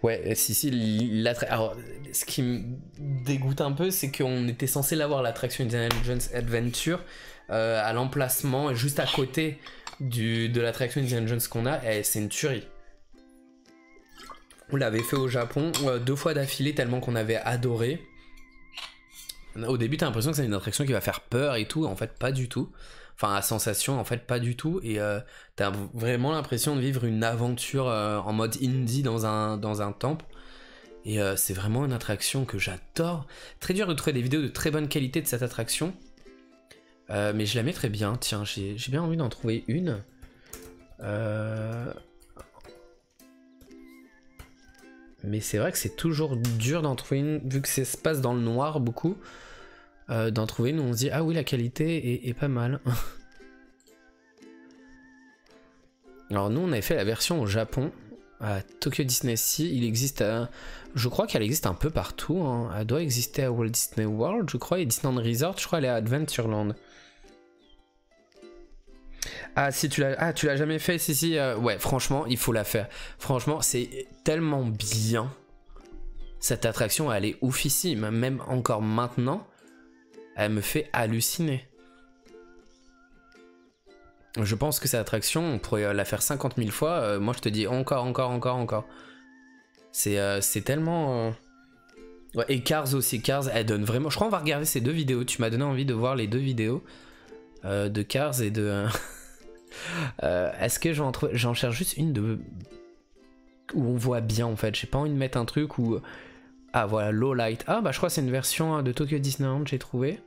Ouais, si, alors, ce qui me dégoûte un peu, c'est qu'on était censé l'avoir, l'attraction Indiana Jones Adventure, à l'emplacement, et juste à côté de l'attraction Indiana Jones qu'on a, et c'est une tuerie. On l'avait fait au Japon 2 fois d'affilée, tellement qu'on avait adoré. Au début, t'as l'impression que c'est une attraction qui va faire peur et tout, en fait, pas du tout. Enfin, la sensation, en fait, pas du tout. Et t'as vraiment l'impression de vivre une aventure en mode indie dans un temple. Et c'est vraiment une attraction que j'adore. Très dur de trouver des vidéos de très bonne qualité de cette attraction. Mais je la mettrais bien. Tiens, j'ai bien envie d'en trouver une. Mais c'est vrai que c'est toujours dur d'en trouver une, vu que ça se passe dans le noir beaucoup. D'en trouver une où on se dit ah oui, la qualité est pas mal. Alors nous on avait fait la version au Japon à Tokyo Disney Sea. Il existe je crois qu'elle existe un peu partout, hein. Elle doit exister à Walt Disney World je crois, et Disneyland Resort je crois elle est à Adventureland. Ah si tu l'as jamais fait? Si ouais, franchement il faut la faire. Franchement c'est tellement bien. Cette attraction elle est oufissime. Même encore maintenant elle me fait halluciner. Je pense que cette attraction on pourrait la faire 50 000 fois. Moi je te dis encore. C'est tellement ouais, et Cars aussi. Cars elle donne vraiment. Je crois qu'on va regarder ces 2 vidéos. Tu m'as donné envie de voir les 2 vidéos de Cars et de est-ce que j'en cherche juste une où on voit bien en fait. J'ai pas envie de mettre un truc où ah voilà, Low Light. Ah bah je crois que c'est une version de Tokyo Disneyland, j'ai trouvé.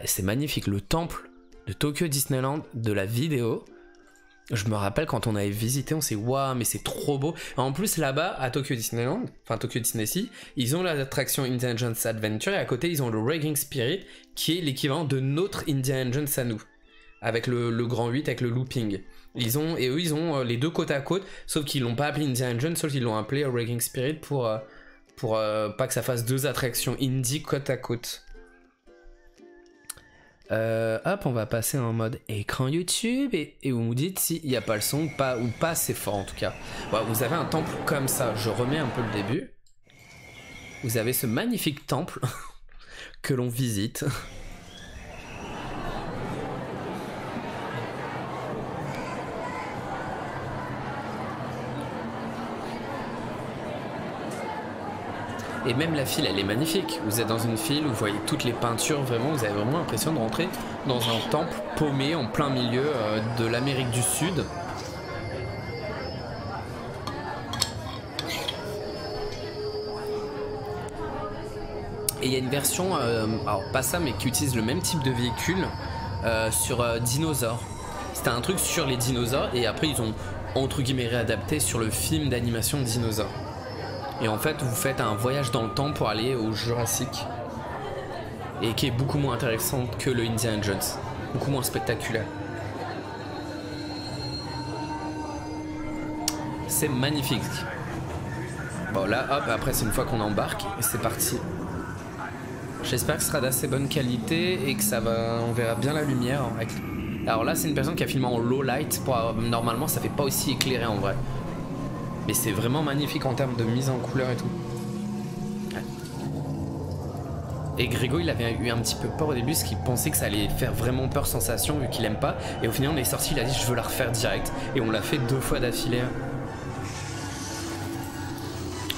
C'est magnifique, le temple de Tokyo Disneyland de la vidéo. Je me rappelle quand on avait visité, on s'est dit waouh, mais c'est trop beau. En plus là-bas à Tokyo Disneyland, enfin Tokyo Disney Sea, ils ont l'attraction Indiana Jones Adventure et à côté ils ont le Raging Spirit qui est l'équivalent de notre Indiana Jones à nous. Avec le grand 8, avec le looping. Ils ont les 2 côte à côte, sauf qu'ils l'ont pas appelé Indiana Jones, sauf qu'ils l'ont appelé Raging Spirit pour pas que ça fasse 2 attractions indie côte à côte. Hop, on va passer en mode écran YouTube et vous nous dites s'il n'y a pas le son ou pas assez fort en tout cas. Ouais, vous avez un temple comme ça, je remets un peu le début. Vous avez ce magnifique temple que l'on visite. Et même la file, elle est magnifique. Vous êtes dans une file, vous voyez toutes les peintures, vraiment, vous avez vraiment l'impression de rentrer dans un temple paumé en plein milieu de l'Amérique du Sud. Et il y a une version, alors pas ça, mais qui utilise le même type de véhicule sur dinosaures. C'était un truc sur les dinosaures et après ils ont entre guillemets réadapté sur le film d'animation de dinosaures. Et en fait vous faites un voyage dans le temps pour aller au Jurassique. Et qui est beaucoup moins intéressant que le Indiana Jones. Beaucoup moins spectaculaire. C'est magnifique. Bon là hop, après c'est une fois qu'on embarque et c'est parti. J'espère que ce sera d'assez bonne qualité et que ça va, on verra bien la lumière. Alors là c'est une personne qui a filmé en low light, normalement ça fait pas aussi éclairé en vrai. Mais c'est vraiment magnifique en termes de mise en couleur et tout. Ouais. Et Grégo il avait eu un petit peu peur au début parce qu'il pensait que ça allait faire vraiment peur sensation vu qu'il aime pas. Et au final on est sorti, il a dit je veux la refaire direct. Et on l'a fait 2 fois d'affilée.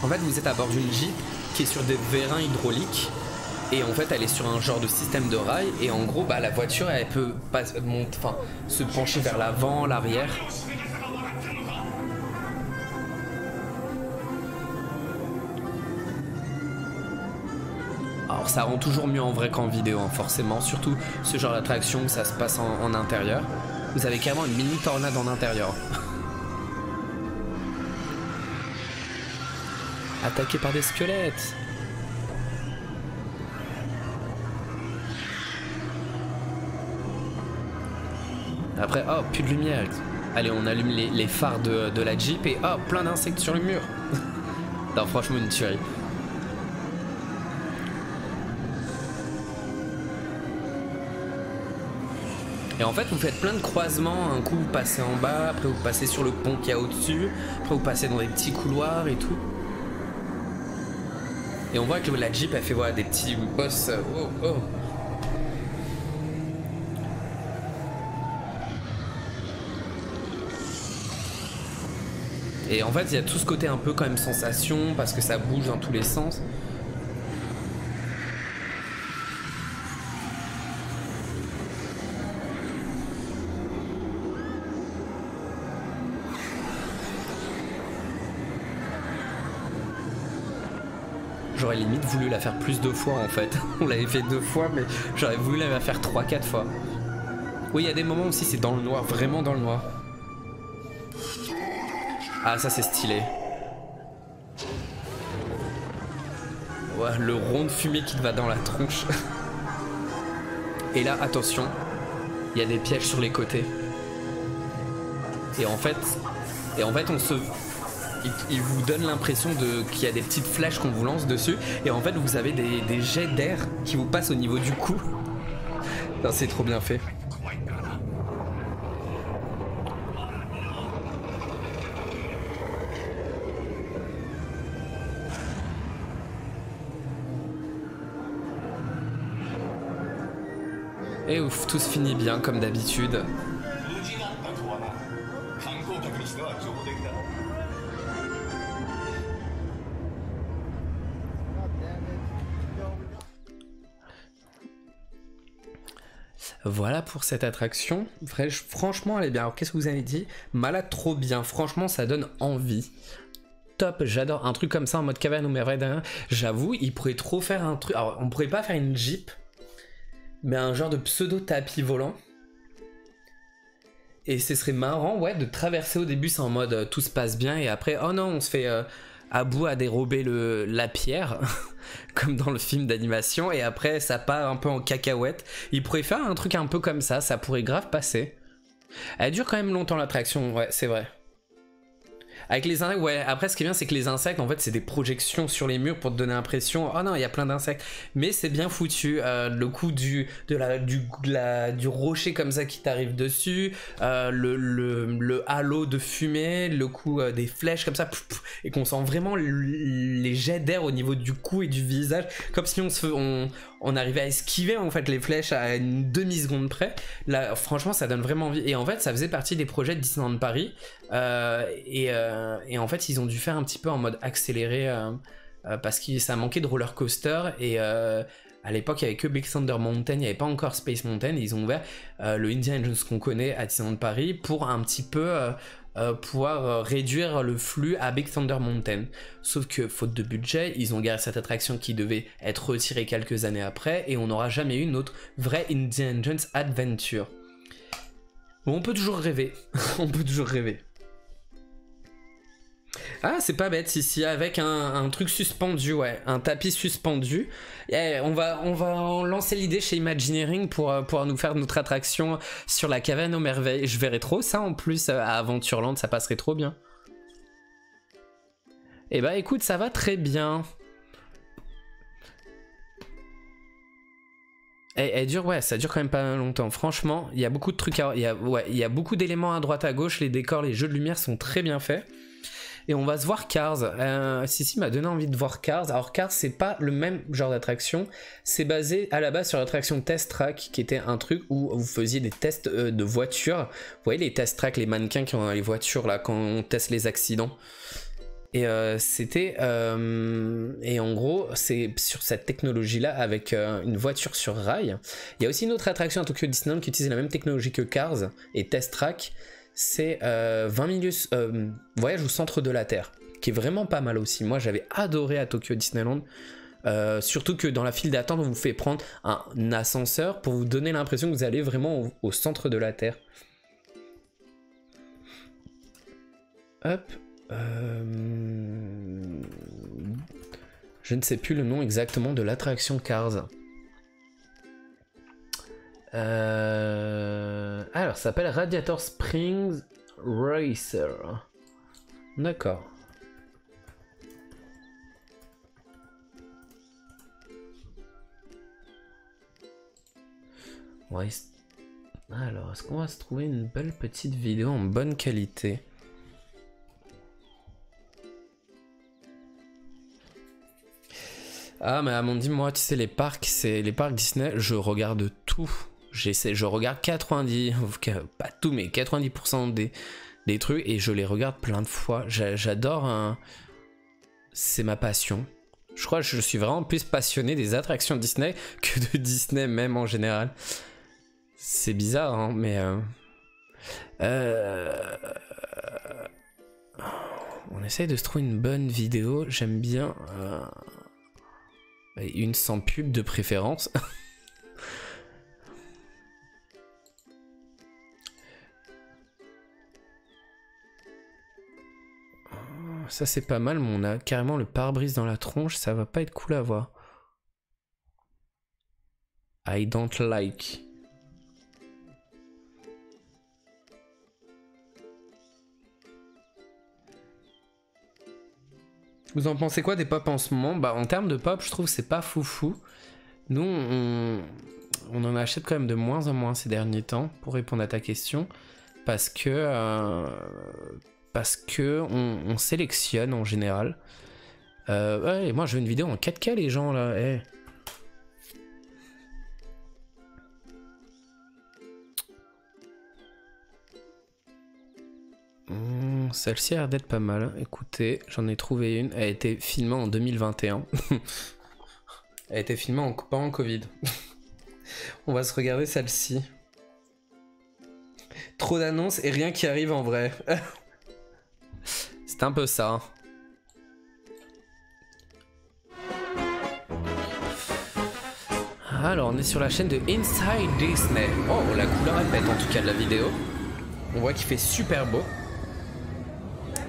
En fait vous êtes à bord d'une Jeep qui est sur des vérins hydrauliques. Et en fait elle est sur un genre de système de rail et en gros bah, la voiture elle peut pas se pencher vers l'avant, l'arrière. Alors ça rend toujours mieux en vrai qu'en vidéo hein, forcément, surtout ce genre d'attraction où ça se passe en intérieur. Vous avez carrément une mini tornade en intérieur. Attaqué par des squelettes. Après, oh, plus de lumière. Allez, on allume les phares de la Jeep et oh, plein d'insectes sur le mur. Non, franchement, une tuerie. Et en fait, vous faites plein de croisements. Un coup, vous passez en bas, après, vous passez sur le pont qu'il y a au-dessus, après, vous passez dans des petits couloirs et tout. Et on voit que la Jeep, elle fait voilà, des petits boss. Oh, oh. Et en fait, il y a tout ce côté un peu quand même sensation, parce que ça bouge dans tous les sens. J'aurais limite voulu la faire plus de fois en fait. On l'avait fait 2 fois, mais j'aurais voulu la faire 3-4 fois. Oui, il y a des moments aussi, c'est dans le noir, vraiment dans le noir. Ah, ça c'est stylé. Ouais, le rond de fumée qui te va dans la tronche. Et là, attention, il y a des pièges sur les côtés. Et en fait on se... Il vous donne l'impression qu'il y a des petites flèches qu'on vous lance dessus. Et en fait, vous avez des jets d'air qui vous passent au niveau du cou. C'est trop bien fait. Et ouf, tout se finit bien comme d'habitude. Voilà pour cette attraction. Franchement, elle est bien. Alors, qu'est-ce que vous avez dit? Malade, trop bien. Franchement, ça donne envie. Top, j'adore. Un truc comme ça en mode caverne ou merveille derrière. J'avoue, il pourrait trop faire un truc. Alors, on pourrait pas faire une Jeep, mais un genre de pseudo tapis volant. Et ce serait marrant, ouais, de traverser au début, c'est en mode tout se passe bien, et après, oh non, on se fait à bout à dérober la pierre, comme dans le film d'animation, et après, ça part un peu en cacahuète. Il pourrait faire un truc un peu comme ça pourrait grave passer. Elle dure quand même longtemps l'attraction, ouais, c'est vrai. Avec les insectes, ouais, après ce qui est bien c'est que les insectes en fait c'est des projections sur les murs pour te donner l'impression, oh non il y a plein d'insectes, mais c'est bien foutu, le coup du rocher comme ça qui t'arrive dessus, le halo de fumée, le coup des flèches comme ça, et qu'on sent vraiment les jets d'air au niveau du cou et du visage, comme si on arrivait à esquiver en fait les flèches à une demi-seconde près. Là franchement ça donne vraiment envie, et en fait ça faisait partie des projets de Disneyland Paris, et en fait ils ont dû faire un petit peu en mode accéléré parce que ça manquait de roller coaster et à l'époque il n'y avait que Big Thunder Mountain, il n'y avait pas encore Space Mountain, et ils ont ouvert le Indiana Jones qu'on connaît à Disneyland Paris pour un petit peu pouvoir réduire le flux à Big Thunder Mountain. Sauf que faute de budget, ils ont gardé cette attraction qui devait être retirée quelques années après et on n'aura jamais eu une autre vraie Indiana Jones Adventure. Bon, on peut toujours rêver, on peut toujours rêver. Ah, c'est pas bête ici, avec un truc suspendu, ouais, un tapis suspendu. Et on va lancer l'idée chez Imagineering pour pouvoir nous faire notre attraction sur la caverne aux merveilles. Je verrais trop ça en plus à Aventureland, ça passerait trop bien. Et bah écoute, ça va très bien. Elle dure, ouais, ça dure quand même pas longtemps. Franchement, il y a beaucoup de trucs, il y a beaucoup d'éléments à droite à gauche, les décors, les jeux de lumière sont très bien faits. Et on va se voir Cars. Sissi m'a donné envie de voir Cars. Alors Cars, c'est pas le même genre d'attraction. C'est basé à la base sur l'attraction Test Track, qui était un truc où vous faisiez des tests de voitures. Vous voyez les Test Track, les mannequins qui ont dans les voitures là quand on teste les accidents. Et et en gros, c'est sur cette technologie-là avec une voiture sur rail. Il y a aussi une autre attraction à Tokyo Disneyland qui utilise la même technologie que Cars et Test Track. C'est 20 Voyage au centre de la Terre, qui est vraiment pas mal aussi. Moi, j'avais adoré à Tokyo Disneyland. Surtout que dans la file d'attente, on vous fait prendre un ascenseur pour vous donner l'impression que vous allez vraiment au centre de la Terre. Hop. Je ne sais plus le nom exactement de l'attraction Cars. Alors, ça s'appelle Radiator Springs Racer. D'accord. Alors, est-ce qu'on va se trouver une belle petite vidéo en bonne qualité? Ah, mais Amandine, moi, tu sais, les parcs Disney, je regarde tout. Je regarde 90, pas tout, mais 90% des trucs, et je les regarde plein de fois. J'adore, c'est ma passion. Je crois que je suis vraiment plus passionné des attractions Disney que de Disney même en général. C'est bizarre, hein, mais... On essaye de se trouver une bonne vidéo, j'aime bien... Une sans pub de préférence. Ça c'est pas mal, mais on a carrément le pare-brise dans la tronche, ça va pas être cool à voir. I don't like. Vous en pensez quoi des pop en ce moment? Bah en termes de pop, je trouve que c'est pas foufou. Nous, on en achète quand même de moins en moins ces derniers temps, pour répondre à ta question, parce que on sélectionne en général. Ouais, moi je veux une vidéo en 4K les gens là. Hey. Celle-ci a l'air d'être pas mal. Écoutez, j'en ai trouvé une. Elle a été filmée en 2021. Elle a été filmée pas en Covid. On va se regarder celle-ci. Trop d'annonces et rien qui arrive en vrai. C'est un peu ça. Alors, on est sur la chaîne de Inside Disney. Oh, la couleur est bête en tout cas de la vidéo. On voit qu'il fait super beau.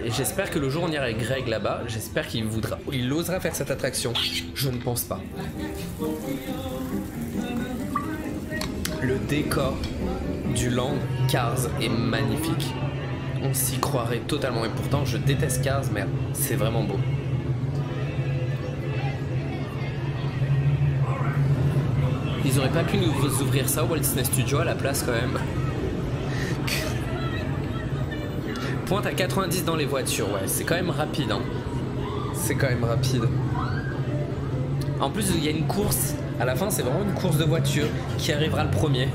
Et j'espère que le jour où on ira avec Greg là-bas, j'espère qu'il osera faire cette attraction. Je ne pense pas. Le décor du land Cars est magnifique. On s'y croirait totalement. Et pourtant, je déteste Cars, mais c'est vraiment beau. Ils auraient pas pu nous ouvrir ça au Walt Disney Studio à la place quand même. Pointe à 90 dans les voitures, ouais, c'est quand même rapide, hein. C'est quand même rapide. En plus, il y a une course. À la fin, c'est vraiment une course de voiture. Qui arrivera le premier?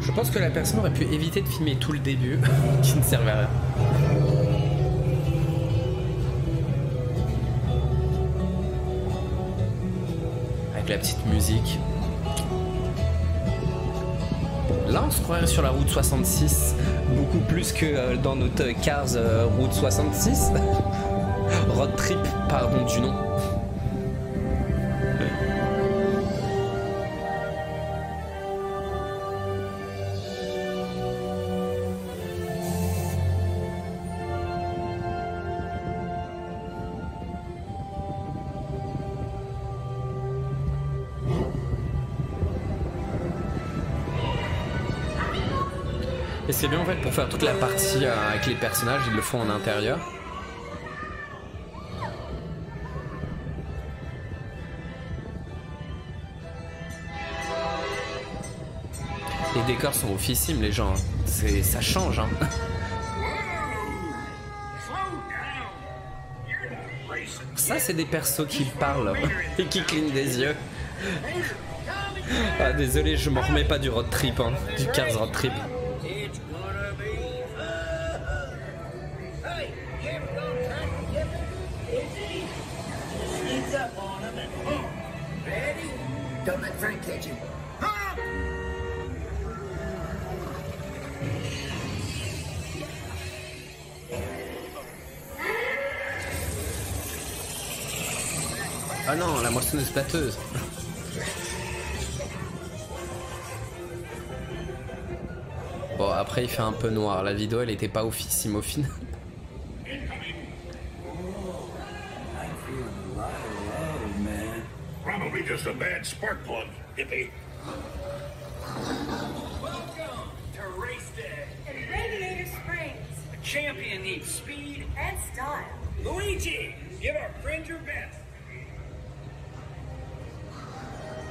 Je pense que la personne aurait pu éviter de filmer tout le début, qui ne servait à rien. Avec la petite musique. Là, on se croirait sur la route 66, beaucoup plus que dans notre Cars route 66. Road trip, pardon du nom. Et c'est bien en fait pour faire toute la partie avec les personnages, ils le font en intérieur. Les décors sont oufissimmes les gens, ça change hein. Ça c'est des persos qui parlent et qui clignent des yeux. Ah désolé, je m'en remets pas du road trip hein, du Cars road trip. Ah non, la moissonneuse batteuse. Bon, après il fait un peu noir. La vidéo elle était pas oufissime au final. Probably just a bad spark plug, hippie. Welcome to Race Day. And Radiator Springs. The champion needs speed. And style. Luigi, give our friend your best.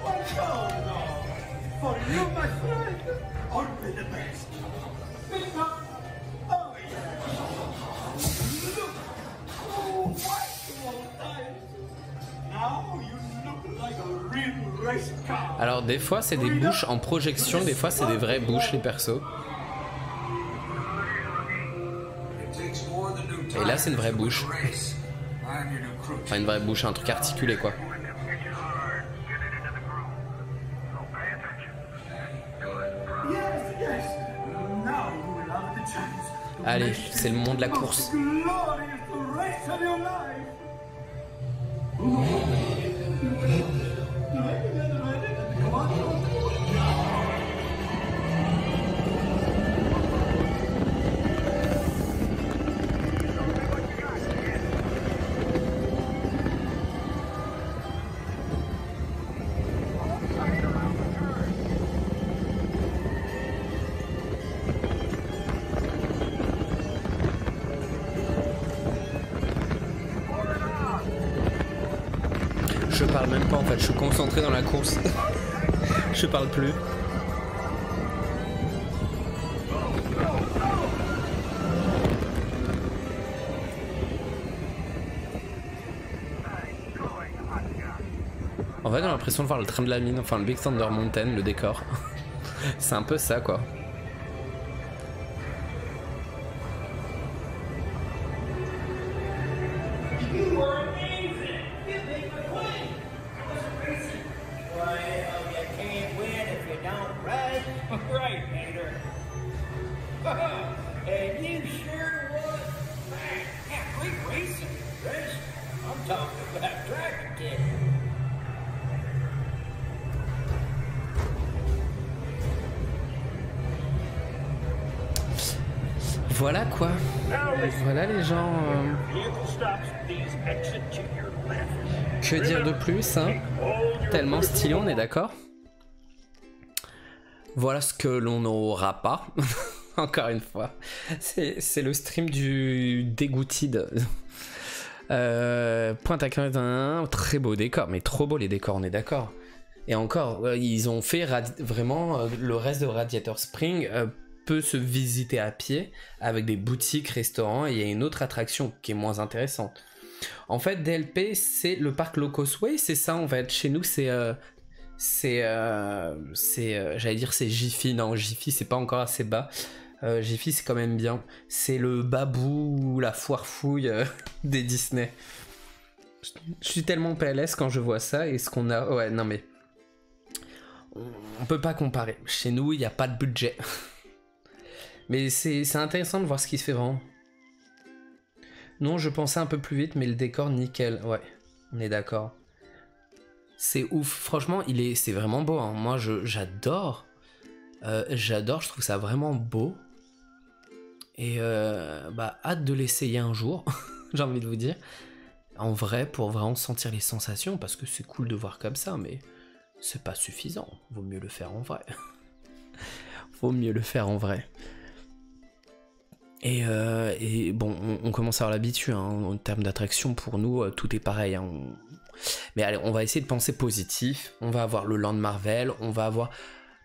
What's going on? For you, my friend, only the best. Big up. Oh, yeah. Look. Oh, wonderful tires. Now you look like a real race car. Alors des fois c'est des bouches en projection, des fois c'est des vraies bouches les persos. Et là c'est une vraie bouche. Enfin une vraie bouche, un truc articulé quoi. Allez, c'est le moment de la course. Je parle même pas en fait, je suis concentré dans la course. Je parle plus. En fait, on a l'impression de voir le train de la mine, enfin le Big Thunder Mountain, le décor. C'est un peu ça quoi. Voilà quoi. Voilà les gens. Que dire de plus hein? Tellement stylé, on est d'accord? Voilà ce que l'on n'aura pas. Encore une fois. C'est le stream du dégoûtide. Pointe à 15, très beau décor, mais trop beau les décors, on est d'accord. Et encore, ils ont fait vraiment le reste de Radiator Springs peut se visiter à pied avec des boutiques, restaurants, et il y a une autre attraction qui est moins intéressante. En fait, DLP, c'est le parc Locos Way, c'est ça en fait. Chez nous, c'est j'allais dire c'est Jiffy, non Jiffy c'est pas encore assez bas. Jiffy c'est quand même bien. C'est le babou, la foire fouille des Disney. Je suis tellement PLS quand je vois ça et ce qu'on a... Ouais non mais... On peut pas comparer. Chez nous il n'y a pas de budget. Mais c'est intéressant de voir ce qui se fait vraiment. Non je pensais un peu plus vite mais le décor nickel. Ouais on est d'accord. C'est ouf. Franchement c'est vraiment beau hein. Moi j'adore. J'adore, je trouve ça vraiment beau. Et hâte de l'essayer un jour, j'ai envie de vous dire. En vrai, pour vraiment sentir les sensations, parce que c'est cool de voir comme ça, mais c'est pas suffisant. Vaut mieux le faire en vrai. Vaut mieux le faire en vrai. Et bon, on commence à avoir l'habitude, hein, en termes d'attraction, pour nous, tout est pareil. Hein. Mais allez, on va essayer de penser positif. On va avoir le Land Marvel, on va avoir...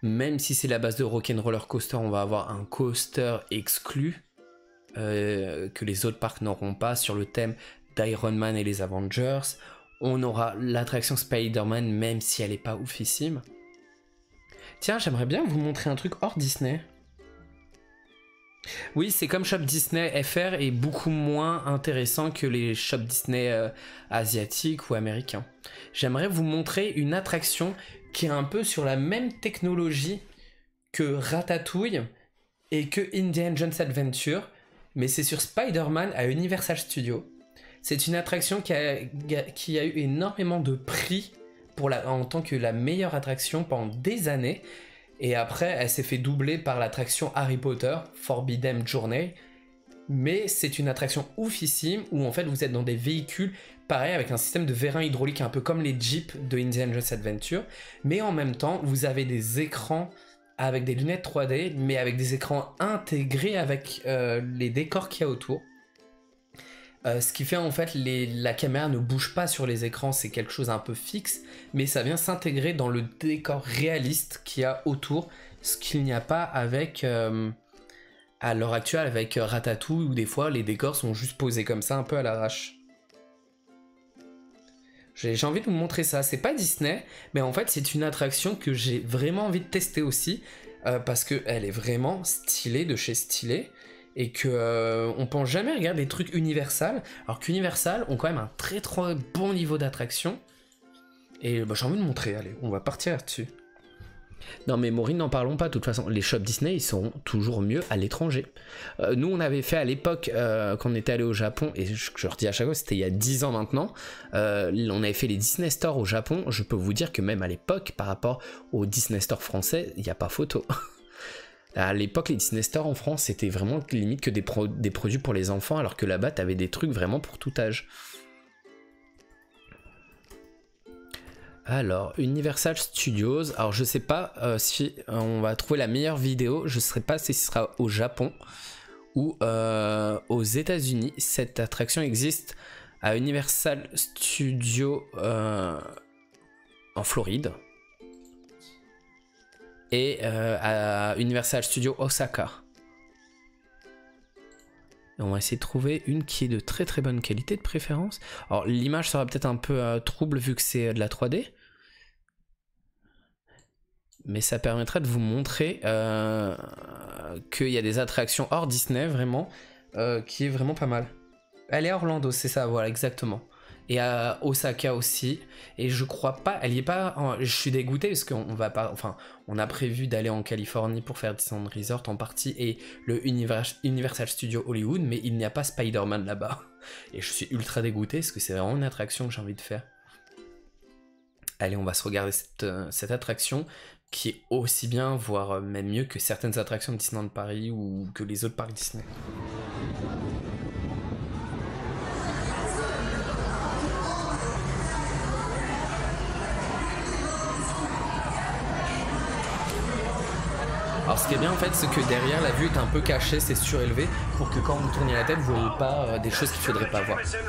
Même si c'est la base de Rock'n'Roller Coaster, on va avoir un coaster exclu que les autres parcs n'auront pas sur le thème d'Iron Man et les Avengers. On aura l'attraction Spider-Man, même si elle n'est pas oufissime. Tiens, j'aimerais bien vous montrer un truc hors Disney. Oui, c'est comme Shop Disney FR est beaucoup moins intéressant que les Shop Disney asiatiques ou américains. J'aimerais vous montrer une attraction qui est un peu sur la même technologie que Ratatouille et que Indiana Jones Adventure, mais c'est sur Spider-Man à Universal Studios. C'est une attraction qui a eu énormément de prix en tant que la meilleure attraction pendant des années, et après elle s'est fait doubler par l'attraction Harry Potter, Forbidden Journey, mais c'est une attraction oufissime où en fait vous êtes dans des véhicules pareil avec un système de vérin hydraulique un peu comme les Jeeps de Indiana Jones Adventure, mais en même temps vous avez des écrans avec des lunettes 3D, mais avec des écrans intégrés avec les décors qu'il y a autour. Ce qui fait en fait la caméra ne bouge pas sur les écrans, c'est quelque chose un peu fixe, mais ça vient s'intégrer dans le décor réaliste qu'il y a autour, ce qu'il n'y a pas avec à l'heure actuelle avec Ratatouille, où des fois les décors sont juste posés comme ça un peu à l'arrache. J'ai envie de vous montrer ça, c'est pas Disney, mais en fait c'est une attraction que j'ai vraiment envie de tester aussi, parce qu'elle est vraiment stylée de chez Stylé, et que on pense jamais regarder des trucs Universal, alors qu'Universal ont quand même un très très bon niveau d'attraction, et j'ai envie de montrer, allez, on va partir là-dessus. Non mais Maureen, n'en parlons pas, de toute façon, les shops Disney, ils sont toujours mieux à l'étranger. Nous, on avait fait à l'époque, quand on était allé au Japon, et je redis à chaque fois, c'était il y a 10 ans maintenant, on avait fait les Disney Store au Japon, je peux vous dire que même à l'époque, par rapport aux Disney Store français, il n'y a pas photo. À l'époque, les Disney Store en France, c'était vraiment limite que des produits pour les enfants, alors que là-bas, t'avais des trucs vraiment pour tout âge. Alors, Universal Studios, alors je sais pas si on va trouver la meilleure vidéo, je ne sais pas si ce sera au Japon ou aux États-Unis. Cette attraction existe à Universal Studios en Floride et à Universal Studios Osaka. Et on va essayer de trouver une qui est de très très bonne qualité de préférence. Alors l'image sera peut-être un peu trouble vu que c'est de la 3D. Mais ça permettra de vous montrer qu'il y a des attractions hors Disney vraiment qui est vraiment pas mal. Elle est à Orlando, c'est ça, voilà exactement. Et à Osaka aussi. Et je crois pas, elle y est pas. Je suis dégoûté parce qu'on va pas. Enfin, on a prévu d'aller en Californie pour faire Disneyland Resort en partie et le Universal Studios Hollywood, mais il n'y a pas Spider-Man là-bas. Et je suis ultra dégoûté parce que c'est vraiment une attraction que j'ai envie de faire. Allez, on va se regarder cette attraction qui est aussi bien, voire même mieux que certaines attractions de Disneyland Paris ou que les autres parcs Disney. Alors ce qui est bien en fait, c'est que derrière la vue est un peu cachée, c'est surélevé pour que quand vous tournez la tête, vous voyez pas des choses qu'il faudrait pas voir. Listen,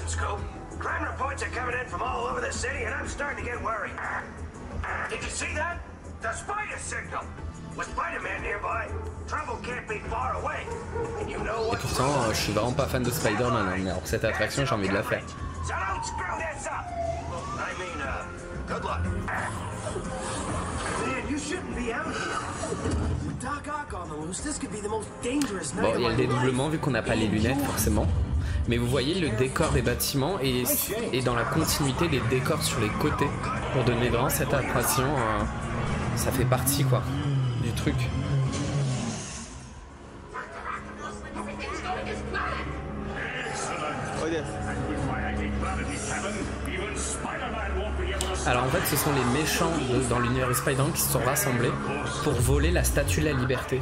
Scoop. Crime reports are coming in from all over the city, and I'm starting to get worried. Did you see that? The spider signal. With Spider-Man nearby, trouble can't be far away. And you know what? Et pourtant, je suis vraiment pas fan de Spider-Man, hein, mais alors cette attraction, j'ai envie de la faire. So don't screw this up. I mean, good luck. Man, you shouldn't be out here. With Doc Ock on the loose, this could be the most dangerous night Bon, of il y a my le life. dédoublement vu qu'on n'a pas les lunettes forcément. Mais vous voyez le décor des bâtiments et dans la continuité des décors sur les côtés pour donner vraiment cette impression. Ça fait partie quoi du truc. Alors en fait ce sont les méchants dans l'univers Spider-Man qui se sont rassemblés pour voler la statue de la liberté.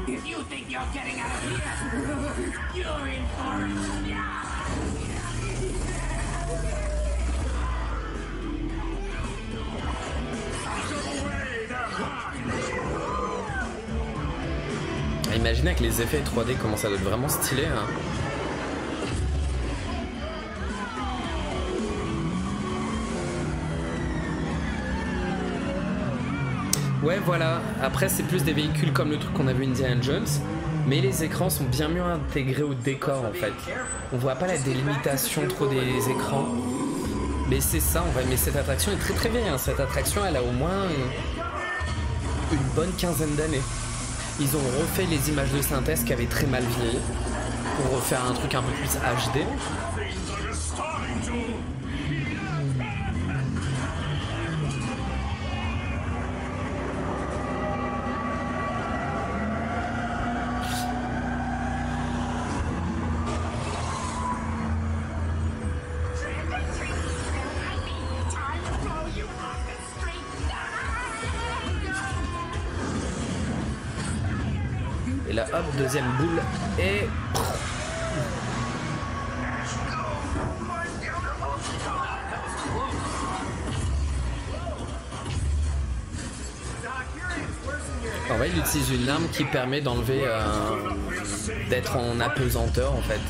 If you think you're getting out of here, you're in for it. Imaginez avec les effets 3D comment ça doit être vraiment stylé. Hein. Ouais voilà, après c'est plus des véhicules comme le truc qu'on a vu Indiana Jones, mais les écrans sont bien mieux intégrés au décor en fait. On voit pas la délimitation trop des écrans. Mais c'est ça en vrai, mais cette attraction est très très vieille, hein. Cette attraction elle a au moins une bonne quinzaine d'années. Ils ont refait les images de synthèse qui avaient très mal vieilli pour refaire un truc un peu plus HD. Et là hop, deuxième boule et... En vrai il utilise une arme qui permet d'enlever... d'être en apesanteur en fait.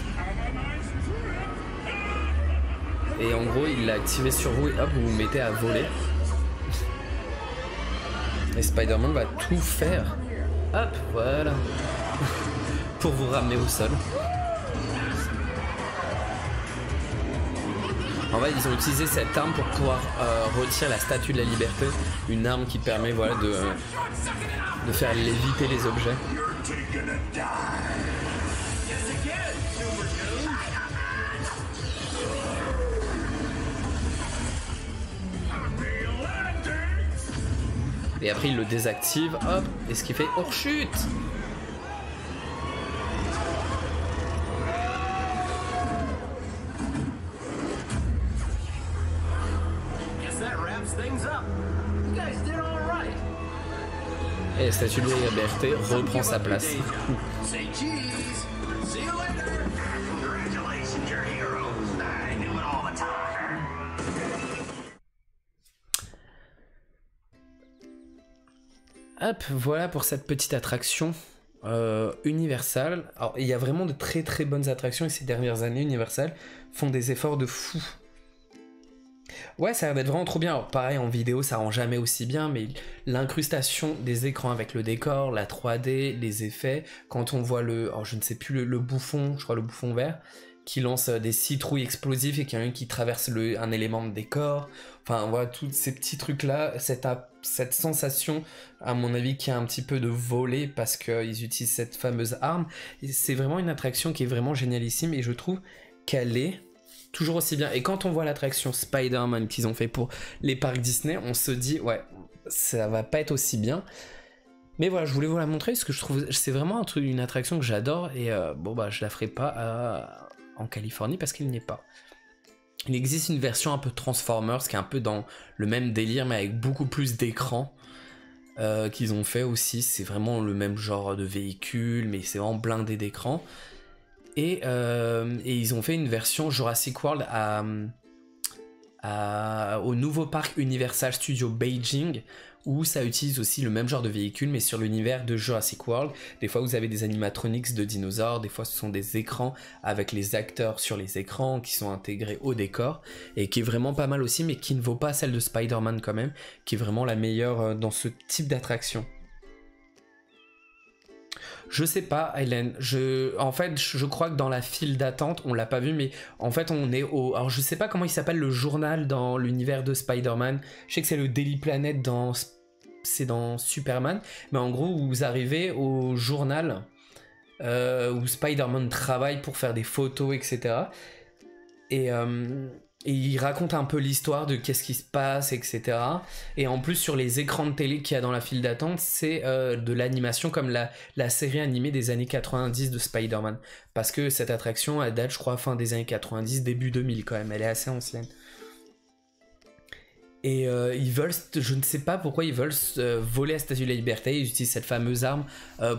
Et en gros il l'a activé sur vous et hop vous vous mettez à voler. Et Spider-Man va tout faire. Hop, voilà. Pour vous ramener au sol. En fait, ils ont utilisé cette arme pour pouvoir retirer la statue de la liberté. Une arme qui permet voilà, de faire léviter les objets. Et après il le désactive, hop, et ce qui fait hors chute. Et la statue de la liberté reprend sa place. Say cheese. See you later. Congratulations, you're heroes. I knew it all the time. Hop, voilà pour cette petite attraction Universal. Alors, il y a vraiment de très très bonnes attractions et ces dernières années, Universal font des efforts de fou. Ouais, ça a l'air d'être vraiment trop bien. Alors, pareil, en vidéo, ça rend jamais aussi bien, mais l'incrustation des écrans avec le décor, la 3D, les effets, quand on voit le, oh, je ne sais plus, le bouffon, je crois le bouffon vert, qui lance des citrouilles explosives et qu'il y en a une qui traverse un élément de décor. Enfin, voilà, tous ces petits trucs-là, cette sensation, à mon avis, qui a un petit peu de voler parce qu'ils utilisent cette fameuse arme. C'est vraiment une attraction qui est vraiment génialissime et je trouve qu'elle est toujours aussi bien. Et quand on voit l'attraction Spider-Man qu'ils ont fait pour les parcs Disney, on se dit, ouais, ça va pas être aussi bien. Mais voilà, je voulais vous la montrer parce que je trouve c'est vraiment un truc, une attraction que j'adore et bon bah je la ferai pas en Californie parce qu'elle n'y est pas. Il existe une version un peu Transformers qui est un peu dans le même délire mais avec beaucoup plus d'écran qu'ils ont fait aussi. C'est vraiment le même genre de véhicule mais c'est vraiment blindé d'écran. Et ils ont fait une version Jurassic World au nouveau parc Universal Studios Beijing où ça utilise aussi le même genre de véhicule mais sur l'univers de Jurassic World. Des fois vous avez des animatronics de dinosaures, des fois ce sont des écrans avec les acteurs sur les écrans qui sont intégrés au décor et qui est vraiment pas mal aussi mais qui ne vaut pas celle de Spider-Man quand même, qui est vraiment la meilleure dans ce type d'attraction. Je sais pas, Hélène. En fait, je crois que dans la file d'attente, on l'a pas vu, mais en fait, on est au. Alors, je sais pas comment il s'appelle le journal dans l'univers de Spider-Man. Je sais que c'est le Daily Planet c'est dans Superman, mais en gros, vous arrivez au journal où Spider-Man travaille pour faire des photos, etc. Et il raconte un peu l'histoire de qu'est-ce qui se passe, etc. Et en plus, sur les écrans de télé qu'il y a dans la file d'attente, c'est de l'animation comme la série animée des années 90 de Spider-Man. Parce que cette attraction, elle date, je crois, fin des années 90, début 2000 quand même. Elle est assez ancienne. Et ils veulent, je ne sais pas pourquoi ils veulent voler la statue de la liberté. Ils utilisent cette fameuse arme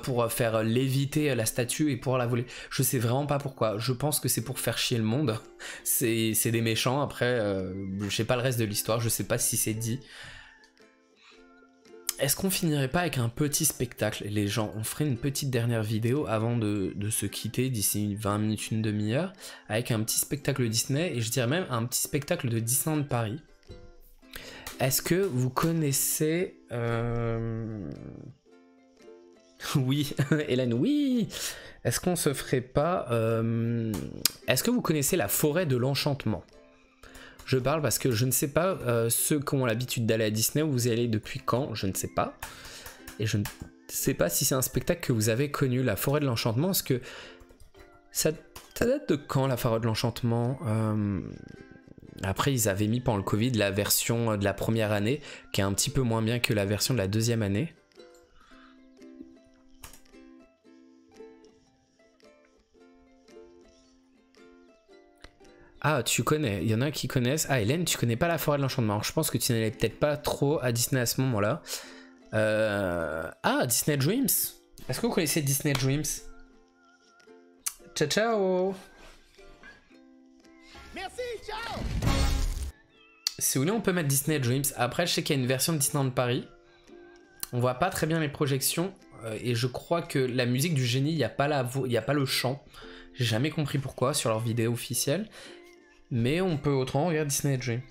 pour faire léviter la statue et pour la voler. Je sais vraiment pas pourquoi. Je pense que c'est pour faire chier le monde. C'est des méchants. Après, je sais pas le reste de l'histoire. Je sais pas si c'est dit. Est-ce qu'on finirait pas avec un petit spectacle, les gens? On ferait une petite dernière vidéo avant de se quitter d'ici 20 minutes, une demi-heure, avec un petit spectacle Disney, et je dirais même un petit spectacle de Disneyland Paris. Est-ce que vous connaissez... Oui, Hélène, oui. Est-ce qu'on se ferait pas... Est-ce que vous connaissez la forêt de l'enchantement? Je parle parce que je ne sais pas ceux qui ont l'habitude d'aller à Disney, vous y allez depuis quand, je ne sais pas. Et je ne sais pas si c'est un spectacle que vous avez connu, la forêt de l'enchantement, parce que ça date de quand, la forêt de l'enchantement? Après, ils avaient mis pendant le Covid la version de la première année, qui est un petit peu moins bien que la version de la deuxième année. Ah, tu connais, il y en a qui connaissent. Ah, Hélène, tu connais pas la forêt de l'enchantement. Je pense que tu n'allais peut-être pas trop à Disney à ce moment-là. Ah, Disney Dreams. Est-ce que vous connaissez Disney Dreams? Ciao, ciao. Merci, ciao. Si vous voulez, on peut mettre Disney Dreams. Après, je sais qu'il y a une version de Disneyland Paris. On voit pas très bien les projections. Et je crois que la musique du génie, il n'y a pas le chant. J'ai jamais compris pourquoi sur leur vidéo officielle. Mais on peut autrement regarder Disney Dreams.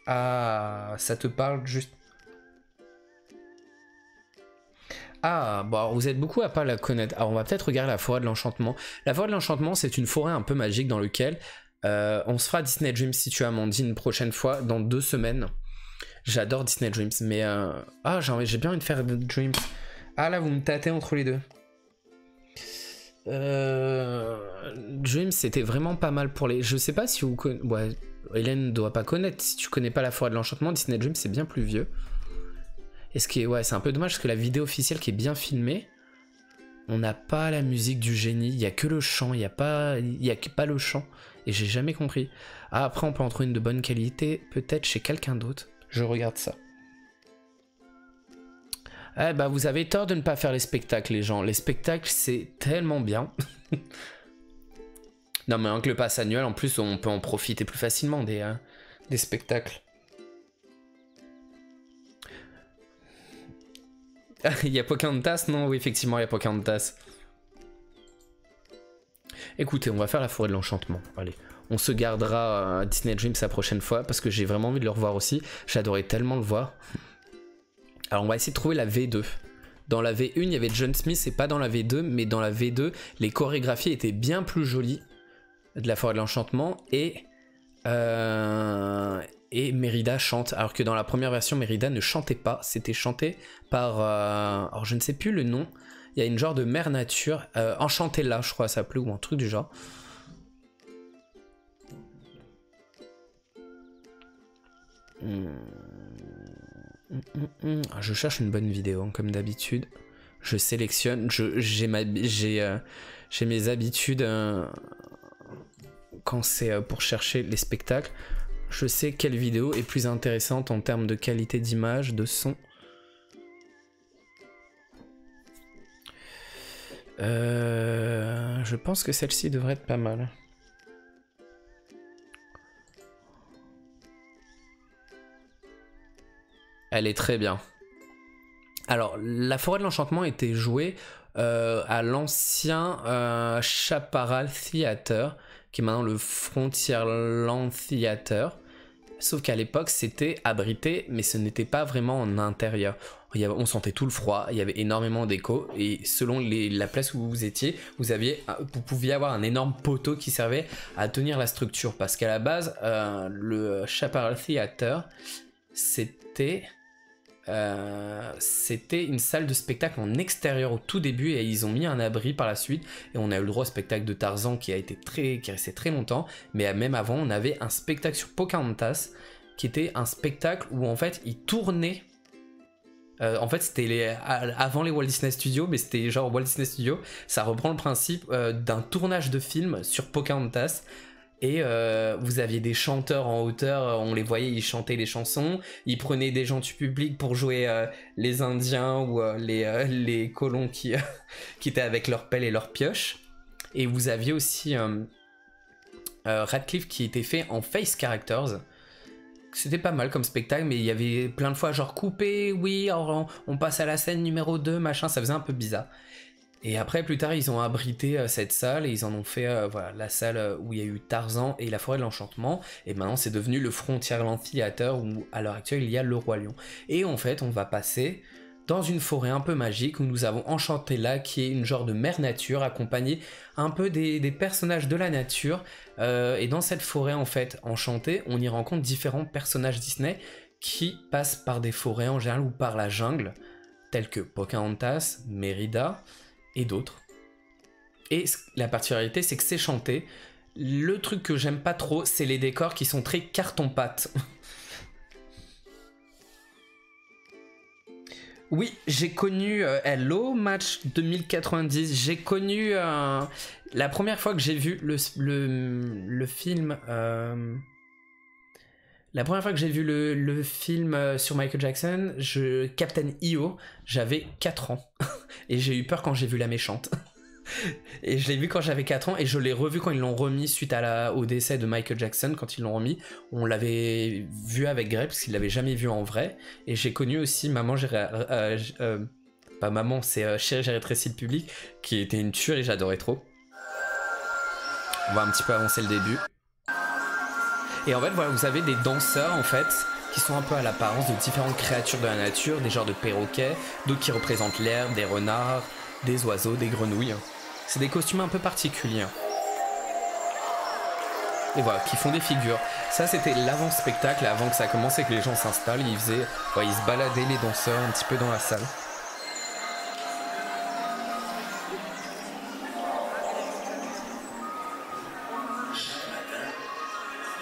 Ah, ça te parle juste... Ah, bon, alors vous êtes beaucoup à pas la connaître. Alors on va peut-être regarder la forêt de l'enchantement. La forêt de l'enchantement, c'est une forêt un peu magique dans laquelle on se fera Disney Dreams si tu as Amandine une prochaine fois, dans 2 semaines. J'adore Disney Dreams, mais... Ah, j'ai bien envie de faire Dreams. Ah là, vous me tâtez entre les deux. Dreams, c'était vraiment pas mal pour les... Je sais pas si vous connaissez... Ouais, Hélène ne doit pas connaître. Si tu connais pas la forêt de l'enchantement, Disney Dreams, c'est bien plus vieux. Et ce qui est, ouais, c'est un peu dommage parce que la vidéo officielle qui est bien filmée, on n'a pas la musique du génie, il y a que le chant, il y a pas le chant, et j'ai jamais compris. Ah, après on peut en trouver une de bonne qualité, peut-être chez quelqu'un d'autre. Je regarde ça. Eh bah vous avez tort de ne pas faire les spectacles, les gens. Les spectacles c'est tellement bien. Non mais avec le pass annuel en plus on peut en profiter plus facilement des spectacles. Il y a Pocahontas? Non, oui, effectivement, il y a Pocahontas. Écoutez, on va faire la forêt de l'enchantement. Allez, on se gardera Disney Dreams la prochaine fois parce que j'ai vraiment envie de le revoir aussi. J'adorais tellement le voir. Alors, on va essayer de trouver la V2. Dans la V1, il y avait John Smith et pas dans la V2, mais dans la V2, les chorégraphies étaient bien plus jolies de la forêt de l'enchantement et Mérida chante, alors que dans la première version Mérida ne chantait pas, c'était chanté par alors je ne sais plus le nom, il y a une genre de mère nature, Enchantella je crois ça s'appelait, ou un truc du genre. Je cherche une bonne vidéo comme d'habitude, je sélectionne, j'ai mes habitudes quand c'est pour chercher les spectacles. Je sais quelle vidéo est plus intéressante en termes de qualité d'image, de son. Je pense que celle-ci devrait être pas mal. Elle est très bien. Alors, la forêt de l'enchantement était jouée à l'ancien Chaparral Theater, qui est maintenant le Frontierland Theater. sauf qu'à l'époque c'était abrité, mais ce n'était pas vraiment en intérieur. On sentait tout le froid, il y avait énormément d'écho, et selon la place où vous étiez, vous pouviez avoir un énorme poteau qui servait à tenir la structure, parce qu'à la base, le Chaparral Theater, c'était une salle de spectacle en extérieur au tout début, et ils ont mis un abri par la suite, et on a eu le droit au spectacle de Tarzan qui restait très longtemps, mais même avant on avait un spectacle sur Pocahontas qui était un spectacle où en fait ils tournaient. En fait c'était avant les Walt Disney Studios, mais c'était genre Walt Disney Studios, ça reprend le principe d'un tournage de film sur Pocahontas. Et vous aviez des chanteurs en hauteur, on les voyait, ils chantaient les chansons, ils prenaient des gens du public pour jouer les Indiens ou les colons qui étaient avec leurs pelles et leurs pioches. Et vous aviez aussi Radcliffe qui était fait en face characters. C'était pas mal comme spectacle, mais il y avait plein de fois genre coupé, oui, on passe à la scène numéro 2, machin, ça faisait un peu bizarre. Et après, plus tard, ils ont abrité cette salle et ils en ont fait voilà, la salle où il y a eu Tarzan et la forêt de l'enchantement. Et maintenant, c'est devenu le Frontierland Theater où, à l'heure actuelle, il y a le Roi Lion. Et en fait, on va passer dans une forêt un peu magique où nous avons Enchantella, qui est une genre de mère nature, accompagnée un peu des personnages de la nature. Et dans cette forêt, en fait, enchantée, on y rencontre différents personnages Disney qui passent par des forêts en général ou par la jungle, tels que Pocahontas, Mérida et d'autres. Et la particularité, c'est que c'est chanté. Le truc que j'aime pas trop, c'est les décors qui sont très carton-pâte. Oui, j'ai connu Hello Match 2090. J'ai connu la première fois que j'ai vu le film. La première fois que j'ai vu le film sur Michael Jackson, Captain EO, j'avais 4 ans. Et j'ai eu peur quand j'ai vu La Méchante. Et je l'ai vu quand j'avais 4 ans et je l'ai revu quand ils l'ont remis suite au décès de Michael Jackson. Quand ils l'ont remis, on l'avait vu avec Greg parce qu'il l'avait jamais vu en vrai. Et j'ai connu aussi Maman, pas Maman, c'est Chérie, j'ai rétréci le public, qui était une tuerie, j'adorais trop. On va un petit peu avancer le début. Et en fait, voilà, vous avez des danseurs en fait qui sont un peu à l'apparence de différentes créatures de la nature, des genres de perroquets, d'autres qui représentent l'air, des renards, des oiseaux, des grenouilles. C'est des costumes un peu particuliers. Et voilà, qui font des figures. Ça, c'était l'avant-spectacle, avant que ça commence et que les gens s'installent. Ils se baladaient, les danseurs, un petit peu dans la salle.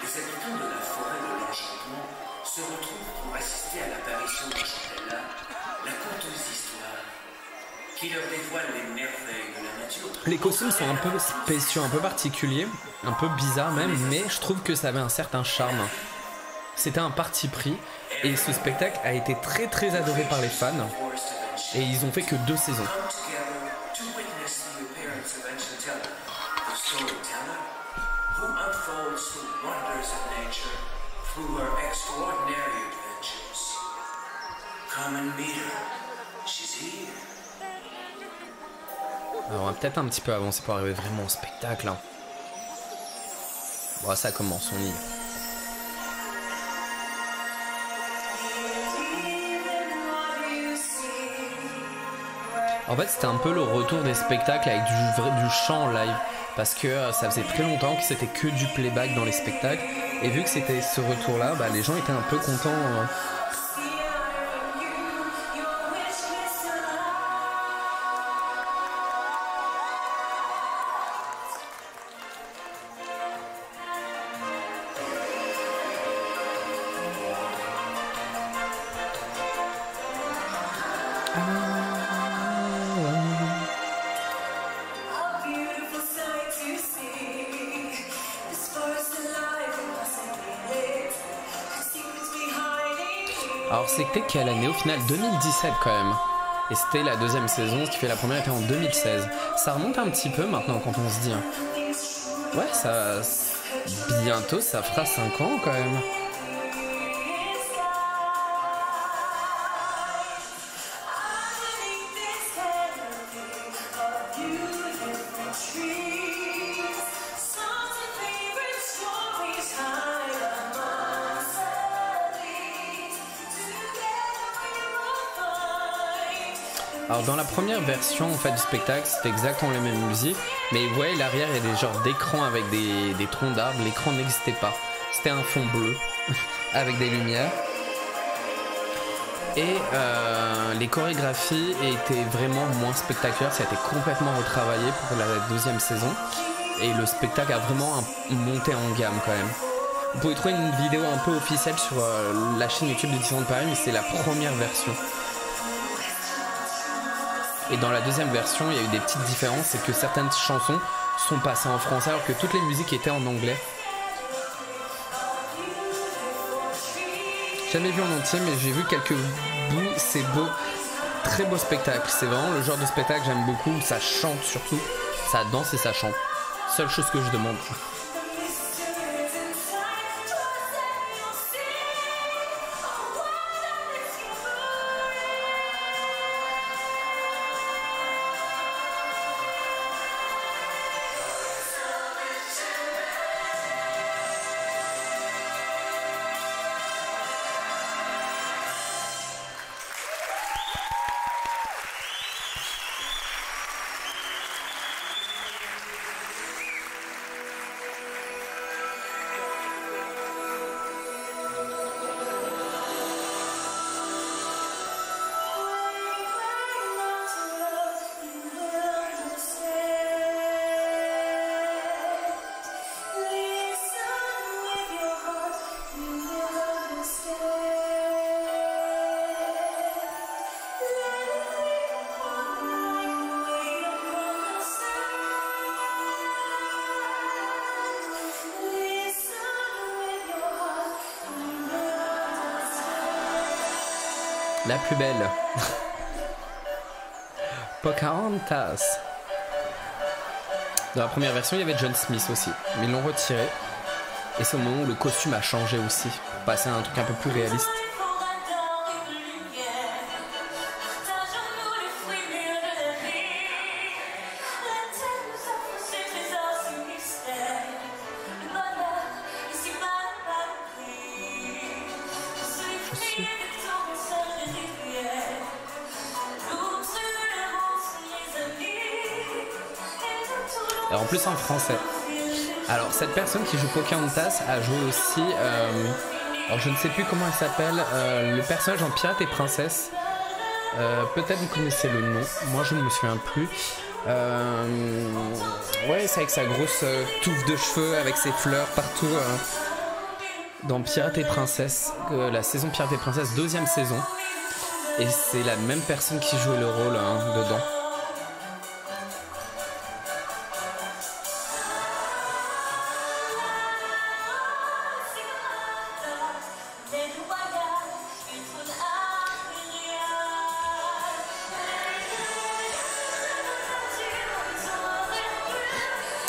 Les habitants de la forêt de l'enchantement se retrouvent pour assister à l'apparition d'Enchantella, la conteuse d'histoire, qui leur dévoile les merveilles de la nature. Les costumes sont un peu spéciaux, un peu particuliers, un peu bizarres même, mais je trouve que ça avait un certain charme. C'était un parti pris, et ce spectacle a été très très adoré par les fans, et ils ont fait que 2 saisons. Alors on va peut-être un petit peu avancer pour arriver vraiment au spectacle. Hein. Bon, ça commence, on y est. En fait, c'était un peu le retour des spectacles avec du chant en live. Parce que ça faisait très longtemps que c'était que du playback dans les spectacles. Et vu que c'était ce retour-là, bah, les gens étaient un peu contents. Alors c'était quelle année au final? 2017 quand même. Et c'était la 2e saison, ce qui fait la première était en 2016. Ça remonte un petit peu maintenant quand on se dit. Ouais, ça... bientôt ça fera 5 ans quand même. Alors dans la première version en fait du spectacle, c'était exactement les mêmes musiques, mais vous voyez l'arrière, il y a des genres d'écrans avec des troncs d'arbres. L'écran n'existait pas. C'était un fond bleu avec des lumières. Et les chorégraphies étaient vraiment moins spectaculaires. Ça a été complètement retravaillé pour la deuxième saison. Et le spectacle a vraiment monté en gamme quand même. Vous pouvez trouver une vidéo un peu officielle sur la chaîne YouTube de Disneyland Paris, mais c'est la première version. Et dans la deuxième version, il y a eu des petites différences, c'est que certaines chansons sont passées en français alors que toutes les musiques étaient en anglais. Jamais vu en entier, mais j'ai vu quelques bouts, c'est beau, très beau spectacle. C'est vraiment le genre de spectacle que j'aime beaucoup, où ça chante surtout, ça danse et ça chante. Seule chose que je demande. La plus belle. Pocahontas. Dans la première version, il y avait John Smith aussi, mais ils l'ont retiré. Et c'est au moment où le costume a changé aussi, pour passer à un truc un peu plus réaliste. Alors en plus en français. Alors cette personne qui joue Pocahontas a joué aussi, alors je ne sais plus comment elle s'appelle, le personnage en Pirates et Princesses. Peut-être vous connaissez le nom, moi je ne me souviens plus. Ouais, c'est avec sa grosse touffe de cheveux, avec ses fleurs partout. Dans Pirates et Princesses, la saison Pirates et Princesses, deuxième saison. Et c'est la même personne qui jouait le rôle dedans.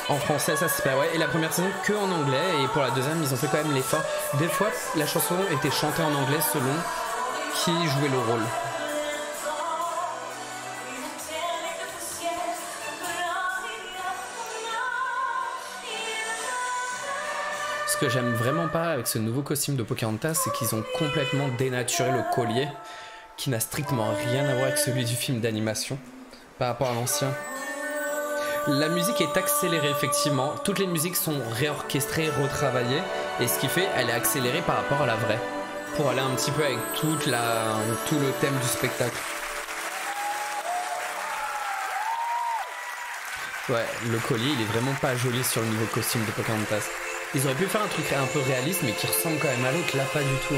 En français, ça c'est pas ouais. Et la première saison que en anglais, et pour la deuxième ils ont fait quand même l'effort. Des fois la chanson était chantée en anglais selon qui jouait le rôle. Ce que j'aime vraiment pas avec ce nouveau costume de Pocahontas, c'est qu'ils ont complètement dénaturé le collier, qui n'a strictement rien à voir avec celui du film d'animation par rapport à l'ancien. La musique est accélérée effectivement, toutes les musiques sont réorchestrées, retravaillées, et ce qui fait, elle est accélérée par rapport à la vraie, pour aller un petit peu avec tout le thème du spectacle. Ouais, le collier il est vraiment pas joli sur le nouveau costume de Pocahontas. Ils auraient pu faire un truc un peu réaliste mais qui ressemble quand même à l'autre, là pas du tout.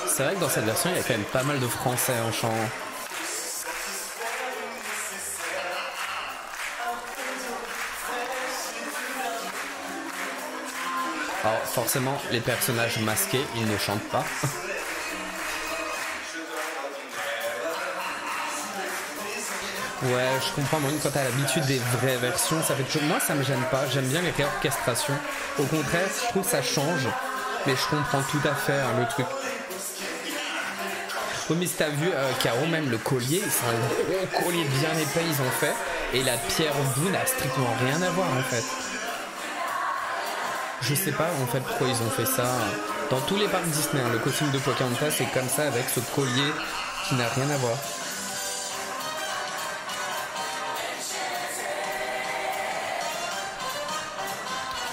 C'est vrai que dans cette version, il y a quand même pas mal de français en chant. Alors forcément, les personnages masqués, ils ne chantent pas. Ouais, je comprends, moi, quand t'as l'habitude des vraies versions, ça fait toujours... Moi, ça me gêne pas, j'aime bien les réorchestrations. Au contraire, je trouve que ça change, mais je comprends tout à fait le truc. Oui, mais si t'as vu, Caro, même le collier, c'est un gros collier bien épais, ils ont fait. Et la pierre au bout n'a strictement rien à voir en fait. Je sais pas en fait pourquoi ils ont fait ça. Dans tous les parcs Disney, hein, le costume de Pocahontas c'est comme ça avec ce collier qui n'a rien à voir.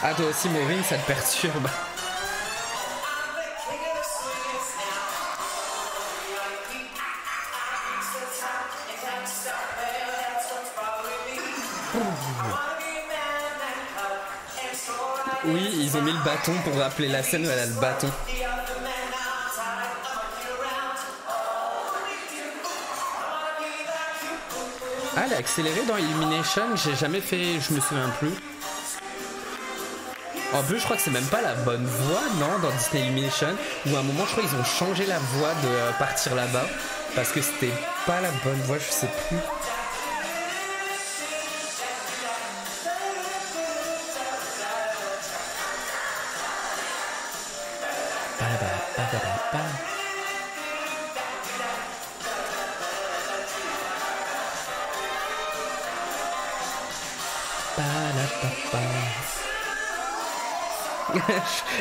Ah toi aussi Maureen, ça te perturbe. Oui, ils ont mis le bâton pour rappeler la scène où elle a le bâton. Ah, elle est accélérée dans Illumination, j'ai jamais fait, je me souviens plus. En plus, je crois que c'est même pas la bonne voix, non, dans Disney Illumination, où à un moment, je crois qu'ils ont changé la voix de partir là-bas, parce que c'était pas la bonne voix, je sais plus.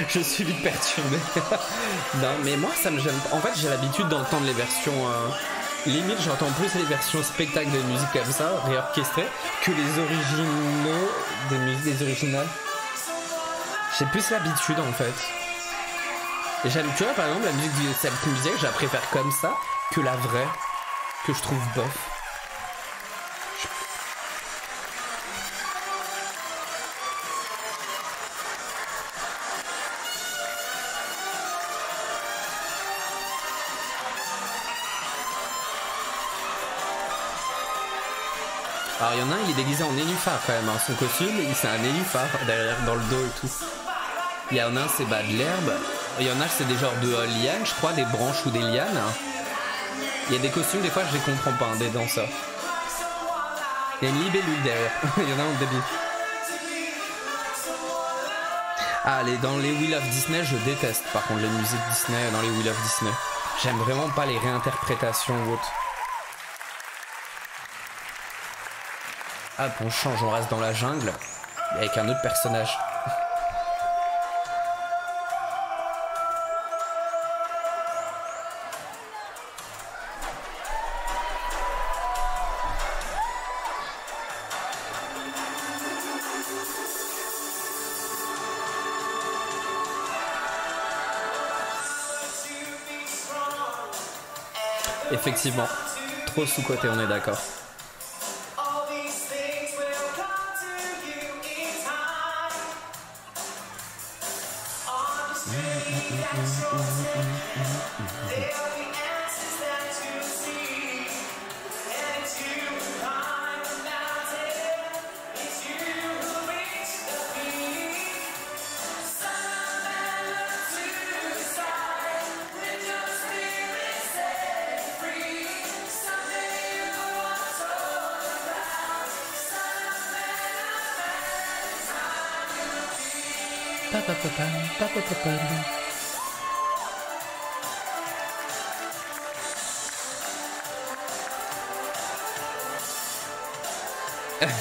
Je suis vite perturbé. Non, mais moi ça me gêne pas. En fait, j'ai l'habitude d'entendre les versions. Limite, j'entends plus les versions spectacles de musique comme ça, réorchestrées, que les originaux des musiques, des originales. J'ai plus l'habitude en fait. Et j'aime, tu vois, par exemple, la musique du Celtic Music, je la préfère comme ça que la vraie, que je trouve bof. Alors il y en a un, il est déguisé en nénuphar quand même, hein. Son costume, c'est un nénuphar derrière, dans le dos et tout. Il y en a un, c'est de l'herbe. Il y en a, c'est des genres de lianes, je crois, des branches ou des lianes. Il y a des costumes, des fois, je les comprends pas, hein, des danseurs. Il y a une libellule derrière. Il y en a un au début. Ah, dans les Wheel of Disney, je déteste par contre les musiques Disney dans les Wheel of Disney. J'aime vraiment pas les réinterprétations ou autres. Ah, on change, on reste dans la jungle avec un autre personnage. Effectivement, trop sous-coté, on est d'accord.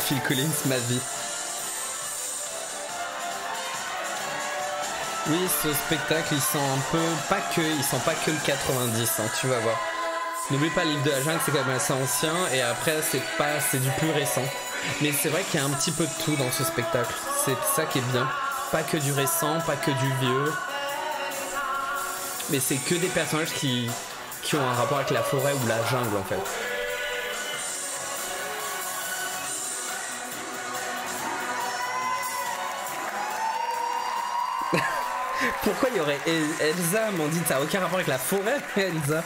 Phil Collins, ma vie. Oui, ce spectacle, il sent un peu, il sent pas que le 90, hein, tu vas voir. N'oublie pas, l'île de la jungle, c'est quand même assez ancien, et après, c'est du plus récent. Mais c'est vrai qu'il y a un petit peu de tout dans ce spectacle. C'est ça qui est bien. Pas que du récent, pas que du vieux. Mais c'est que des personnages qui ont un rapport avec la forêt ou la jungle, en fait. Pourquoi il y aurait Elsa? M'ont dit, ça n'a aucun rapport avec la forêt, Elsa.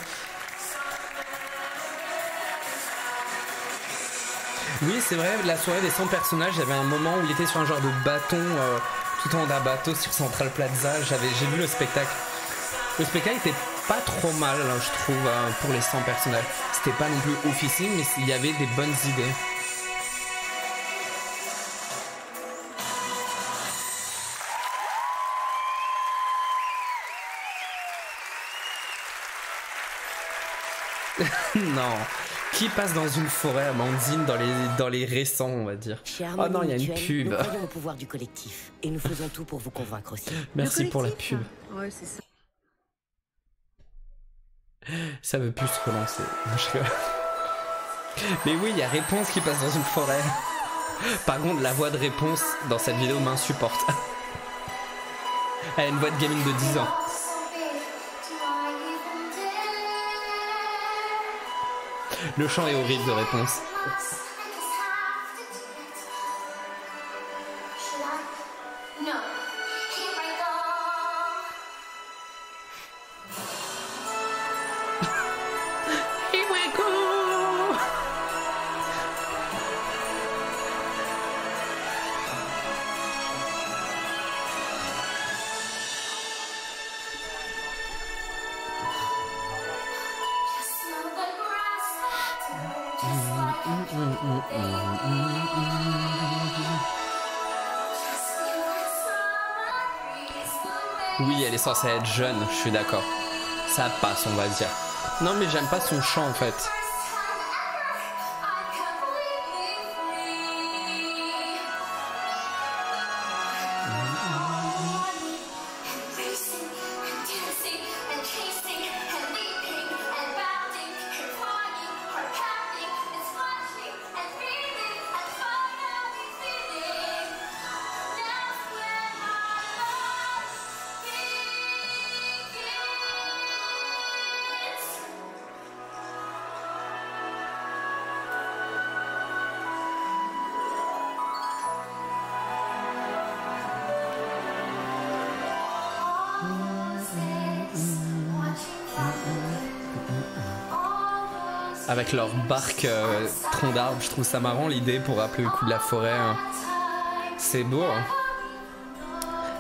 Oui, c'est vrai, la soirée des 100 personnages, il y avait un moment où il était sur un genre de bâton, tout en haut d'un bateau sur Central Plaza. J'ai vu le spectacle. Le spectacle était pas trop mal, hein, je trouve, pour les 100 personnages. C'était pas non plus officiel, mais il y avait des bonnes idées. Non. Qui passe dans une forêt, Amandine, dans les récents, on va dire. Oh non, il y a une pub. Nous croyons au pouvoir du collectif et nous faisons tout pour vous convaincre aussi. Merci pour la pub. Ouais, c'est ça. Ça veut plus se relancer. Mais oui, il y a Réponse qui passe dans une forêt. Par contre, la voix de Réponse dans cette vidéo m'insupporte. Elle a une voix de gamine de 10 ans. Le chant est horrible de Réponse. Oui, elle est censée être jeune, je suis d'accord. Ça passe, on va dire. Non, mais j'aime pas son chant en fait. Avec leur barque tronc d'arbre, je trouve ça marrant l'idée pour rappeler le coup de la forêt. Hein. C'est beau. Hein.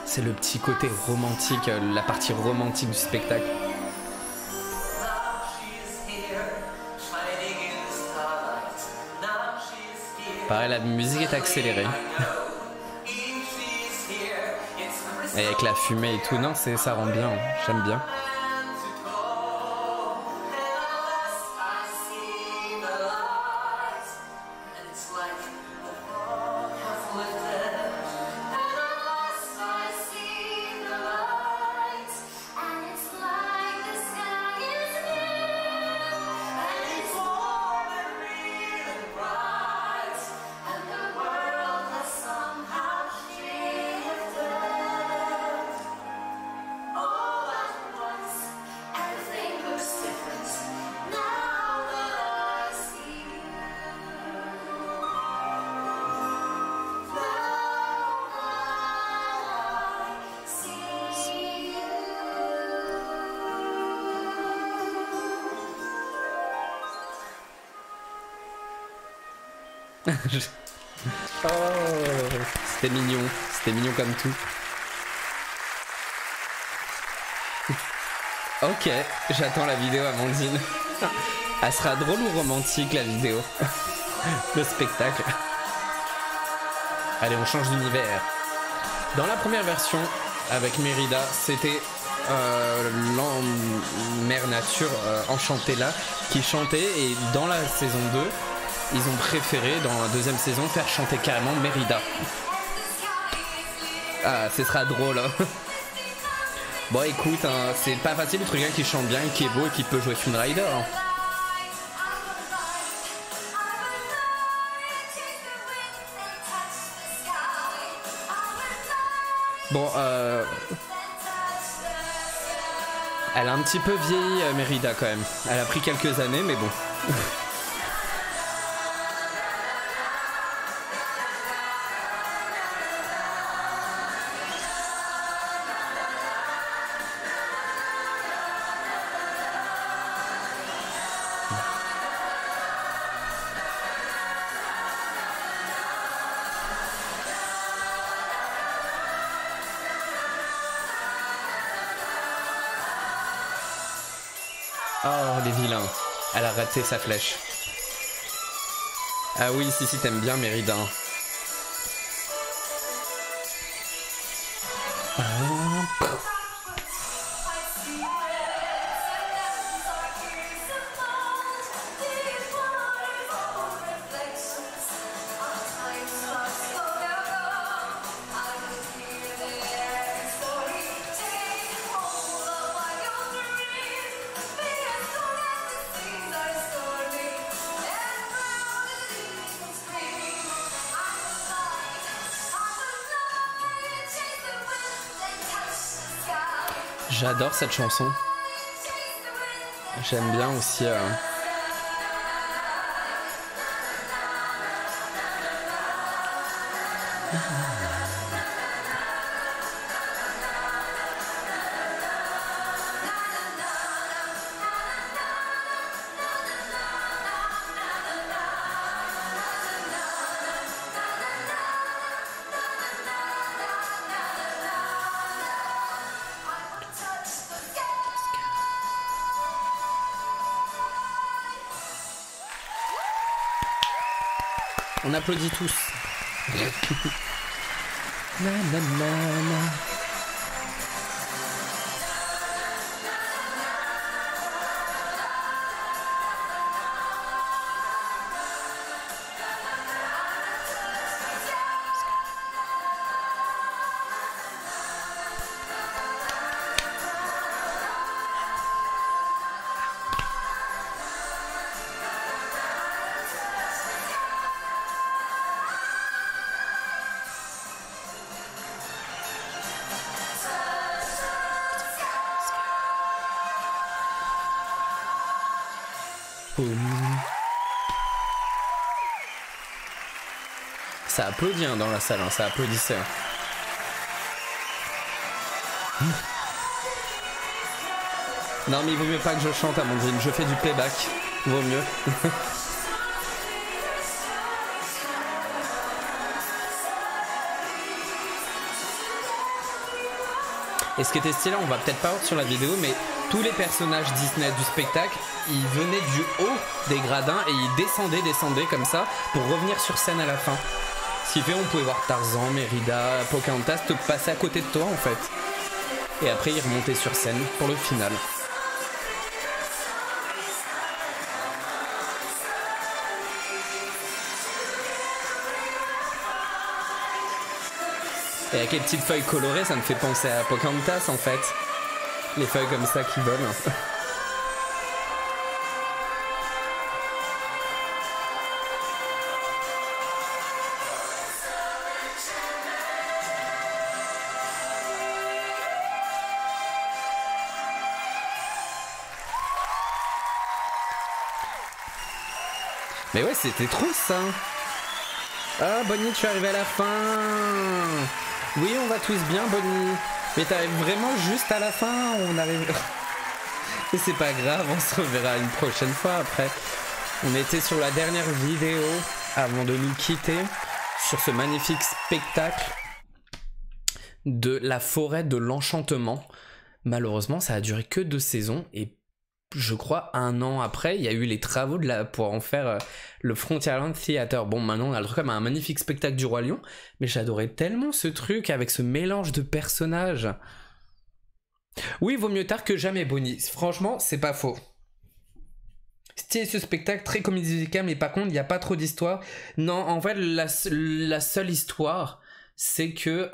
C'est le petit côté romantique, la partie romantique du spectacle. Pareil, la musique est accélérée. Et avec la fumée et tout, non, ça rend bien, j'aime bien. Oh, c'était mignon comme tout. Ok, j'attends la vidéo Amandine. Elle sera drôle ou romantique la vidéo? Le spectacle. Allez, on change d'univers. Dans la première version, avec Mérida, c'était Mère Nature enchantée là qui chantait, et dans la saison 2, ils ont préféré, dans la deuxième saison, faire chanter carrément Mérida. Ah, ce sera drôle. Hein. Bon, écoute, hein, c'est pas facile de trouver quelqu'un qui chante bien, qui est beau et qui peut jouer Flynn Rider. Hein. Bon, elle a un petit peu vieilli, Mérida, quand même. Elle a pris quelques années, mais bon. Oh, les vilains. Elle a raté sa flèche. Ah oui, si, t'aimes bien Mérida. J'adore cette chanson. J'aime bien aussi... On applaudit tous. Na, na, na, na. Ça applaudit hein, dans la salle, hein, ça applaudissait. Hein. Non mais il vaut mieux pas que je chante Amandine, je fais du playback, vaut mieux. Et ce qui était stylé, on va peut-être pas voir sur la vidéo, mais tous les personnages Disney du spectacle, ils venaient du haut des gradins et ils descendaient comme ça pour revenir sur scène à la fin. Ce qui fait on pouvait voir Tarzan, Mérida, Pocahontas te passer à côté de toi en fait. Et après ils remontaient sur scène pour le final. Et avec les petites feuilles colorées, ça me fait penser à Pocahontas en fait. Les feuilles comme ça qui volent. Mais ouais, c'était trop ça. Ah, Bonnie, tu es arrivé à la fin. Oui, on va tous bien, Bonnie. Mais t'arrives vraiment juste à la fin. On arrive... Mais c'est pas grave, on se reverra une prochaine fois après. On était sur la dernière vidéo avant de nous quitter sur ce magnifique spectacle de la forêt de l'enchantement. Malheureusement, ça a duré que 2 saisons et je crois 1 an après, il y a eu les travaux pour en faire le Frontierland Theater. Bon, maintenant, on a le truc comme un magnifique spectacle du Roi Lion, mais j'adorais tellement ce truc avec ce mélange de personnages. Oui, vaut mieux tard que jamais, Bonnie. Franchement, c'est pas faux. Stylé ce spectacle, très comédie musicale, mais par contre, il n'y a pas trop d'histoire. Non, en fait, la seule histoire, c'est que...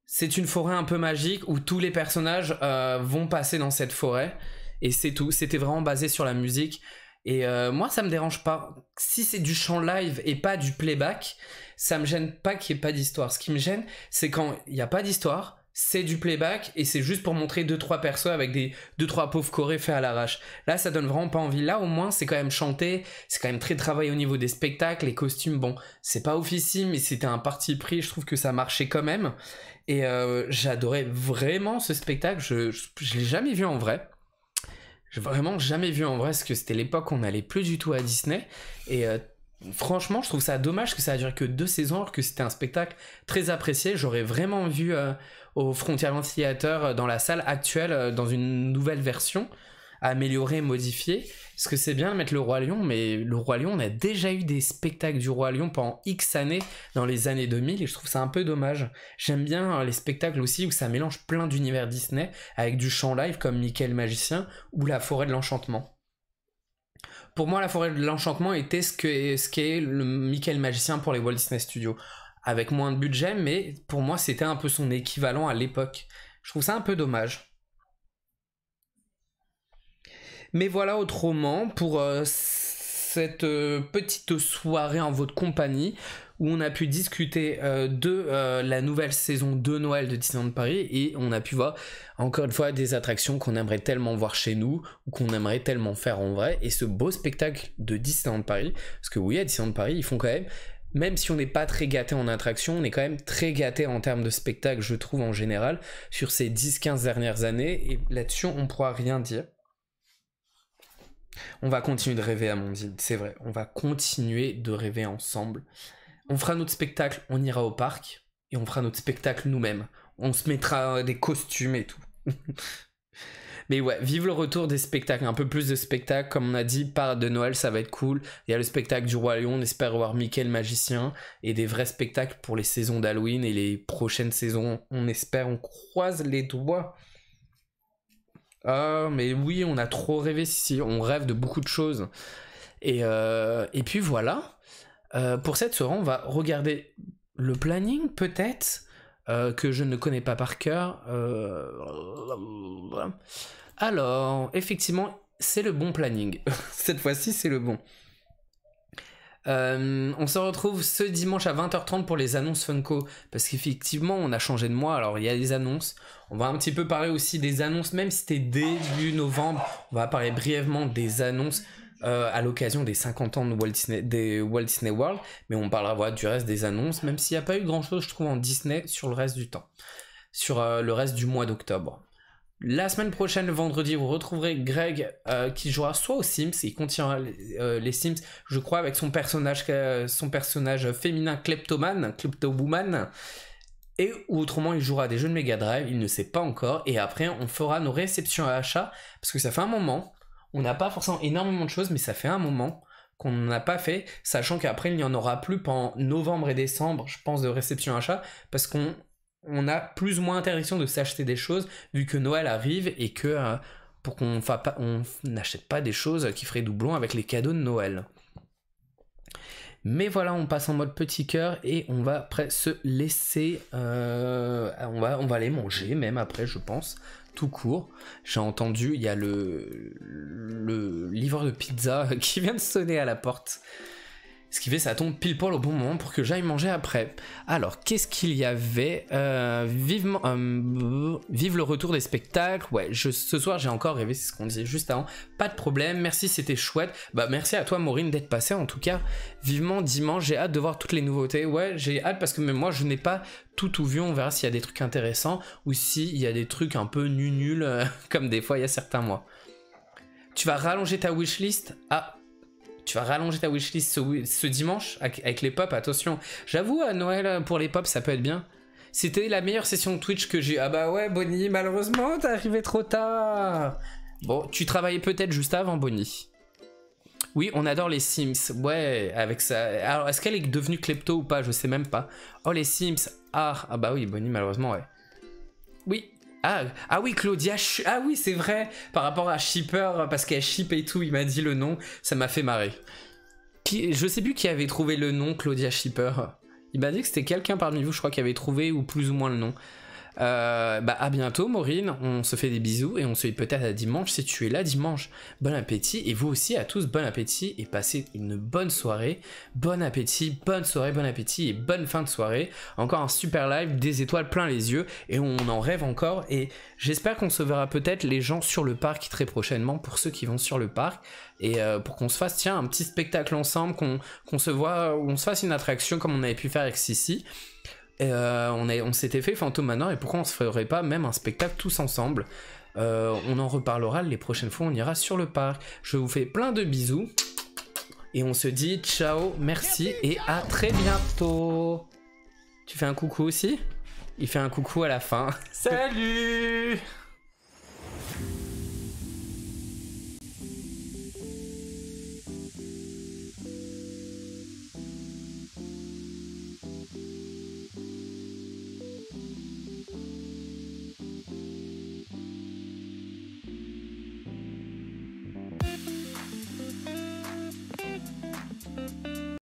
c'est une forêt un peu magique où tous les personnages vont passer dans cette forêt et c'est tout. C'était vraiment basé sur la musique et moi ça me dérange pas. Si c'est du chant live et pas du playback, ça me gêne pas qu'il n'y ait pas d'histoire. Ce qui me gêne, c'est quand il n'y a pas d'histoire, c'est du playback et c'est juste pour montrer 2-3 persos avec des 2-3 pauvres chorés faits à l'arrache. Là ça donne vraiment pas envie. Là au moins c'est quand même chanté, c'est quand même très travaillé au niveau des spectacles, les costumes, bon c'est pas oufissime mais c'était un parti pris, je trouve que ça marchait quand même. Et j'adorais vraiment ce spectacle, je l'ai jamais vu en vrai. J'ai vraiment jamais vu en vrai parce que c'était l'époque où on n'allait plus du tout à Disney. Et franchement, je trouve ça dommage que ça a duré que 2 saisons alors que c'était un spectacle très apprécié. J'aurais vraiment vu au Frontierland Theater dans la salle actuelle, dans une nouvelle version, améliorée, modifiée. Parce que c'est bien de mettre le Roi Lion, mais le Roi Lion, on a déjà eu des spectacles du Roi Lion pendant X années, dans les années 2000, et je trouve ça un peu dommage. J'aime bien les spectacles aussi où ça mélange plein d'univers Disney, avec du chant live comme Mickey le Magicien, ou la Forêt de l'Enchantement. Pour moi, la Forêt de l'Enchantement était ce qu'est le Mickey le Magicien pour les Walt Disney Studios. Avec moins de budget, mais pour moi, c'était un peu son équivalent à l'époque. Je trouve ça un peu dommage. Mais voilà, autrement, pour cette petite soirée en votre compagnie, où on a pu discuter de la nouvelle saison de Noël de Disneyland Paris, et on a pu voir encore une fois des attractions qu'on aimerait tellement voir chez nous ou qu'on aimerait tellement faire en vrai, et ce beau spectacle de Disneyland Paris, parce que oui, à Disneyland Paris ils font quand même si on n'est pas très gâté en attraction, on est quand même très gâté en termes de spectacle, je trouve, en général, sur ces 10-15 dernières années, et là-dessus on pourra rien dire. On va continuer de rêver, Amandine, c'est vrai. On va continuer de rêver ensemble. On fera notre spectacle, on ira au parc, et on fera notre spectacle nous-mêmes. On se mettra des costumes et tout. Mais ouais, vive le retour des spectacles, un peu plus de spectacles, comme on a dit, parade de Noël, ça va être cool. Il y a le spectacle du Roi Lion, on espère voir Mickey le magicien, et des vrais spectacles pour les saisons d'Halloween et les prochaines saisons, on espère, on croise les doigts. Ah, mais oui, on a trop rêvé ici, on rêve de beaucoup de choses. Et puis voilà, pour cette soirée, on va regarder le planning peut-être, que je ne connais pas par cœur. Alors, effectivement, c'est le bon planning. Cette fois-ci, c'est le bon. On se retrouve ce dimanche à 20h30 pour les annonces Funko, parce qu'effectivement on a changé de mois, alors il y a les annonces, on va un petit peu parler aussi des annonces, même si c'était début novembre, on va parler brièvement des annonces à l'occasion des 50 ans de Walt Disney World, mais on parlera voilà, du reste des annonces, même s'il n'y a pas eu grand chose je trouve en Disney sur le reste du temps, sur le reste du mois d'octobre. La semaine prochaine, le vendredi, vous retrouverez Greg qui jouera soit aux Sims, il continuera les Sims, je crois, avec son personnage féminin Kleptowoman, et autrement il jouera à des jeux de Mega Drive, il ne sait pas encore, et après on fera nos réceptions à achat, parce que ça fait un moment, on n'a pas forcément énormément de choses, mais ça fait un moment qu'on n'a pas fait, sachant qu'après il n'y en aura plus pendant novembre et décembre, je pense, de réception à achat, parce qu'on a plus ou moins interdiction de s'acheter des choses vu que Noël arrive et que pour qu'on n'achète pas des choses qui feraient doublon avec les cadeaux de Noël. Mais voilà, on passe en mode petit cœur et on va après se laisser, on va aller manger même après, je pense, tout court. J'ai entendu, il y a le livreur de pizza qui vient de sonner à la porte. Ce qui fait ça tombe pile poil au bon moment pour que j'aille manger après. Alors, qu'est-ce qu'il y avait vive le retour des spectacles. Ouais, ce soir j'ai encore rêvé, c'est ce qu'on disait juste avant. Pas de problème, merci, c'était chouette. Bah merci à toi Maureen d'être passée en tout cas. Vivement dimanche, j'ai hâte de voir toutes les nouveautés. Ouais, j'ai hâte parce que même moi je n'ai pas tout vu. On verra s'il y a des trucs intéressants ou s'il y a des trucs un peu nuls comme des fois il y a certains mois. Tu vas rallonger ta wishlist. Tu vas rallonger ta wishlist ce dimanche avec les pops, attention. J'avoue, à Noël, pour les pops, ça peut être bien. C'était la meilleure session de Twitch que j'ai. Ah bah ouais, Bonnie, malheureusement, t'es arrivé trop tard. Bon, tu travaillais peut-être juste avant, Bonnie. Oui, on adore les Sims. Ouais, avec ça. Alors, est-ce qu'elle est devenue klepto ou pas? Je sais même pas. Oh, les Sims. Ah bah oui, Bonnie, malheureusement, ouais. Oui. Ah oui, Claudia, ah oui, c'est vrai, par rapport à Shipper, parce qu'elle ship et tout, il m'a dit le nom, ça m'a fait marrer. Je sais plus qui avait trouvé le nom, Claudia Shipper. Il m'a dit que c'était quelqu'un parmi vous, je crois, qui avait trouvé, ou plus ou moins le nom. Bah à bientôt Maureen, on se fait des bisous et on se dit peut-être à dimanche si tu es là dimanche. Bon appétit, et vous aussi à tous bon appétit et passez une bonne soirée. Bon appétit, bonne soirée, bon appétit et bonne fin de soirée. Encore un super live, des étoiles plein les yeux et on en rêve encore, et j'espère qu'on se verra peut-être les gens sur le parc très prochainement pour ceux qui vont sur le parc, et pour qu'on se fasse un petit spectacle ensemble, qu'on se voit, on se fasse une attraction comme on avait pu faire avec Sissi. On s'était fait Phantom Manor, et pourquoi on se ferait pas même un spectacle tous ensemble. On en reparlera les prochaines fois, on ira sur le parc. Je vous fais plein de bisous et on se dit ciao, merci et à très bientôt. Tu fais un coucou aussi? Il fait un coucou à la fin. Salut!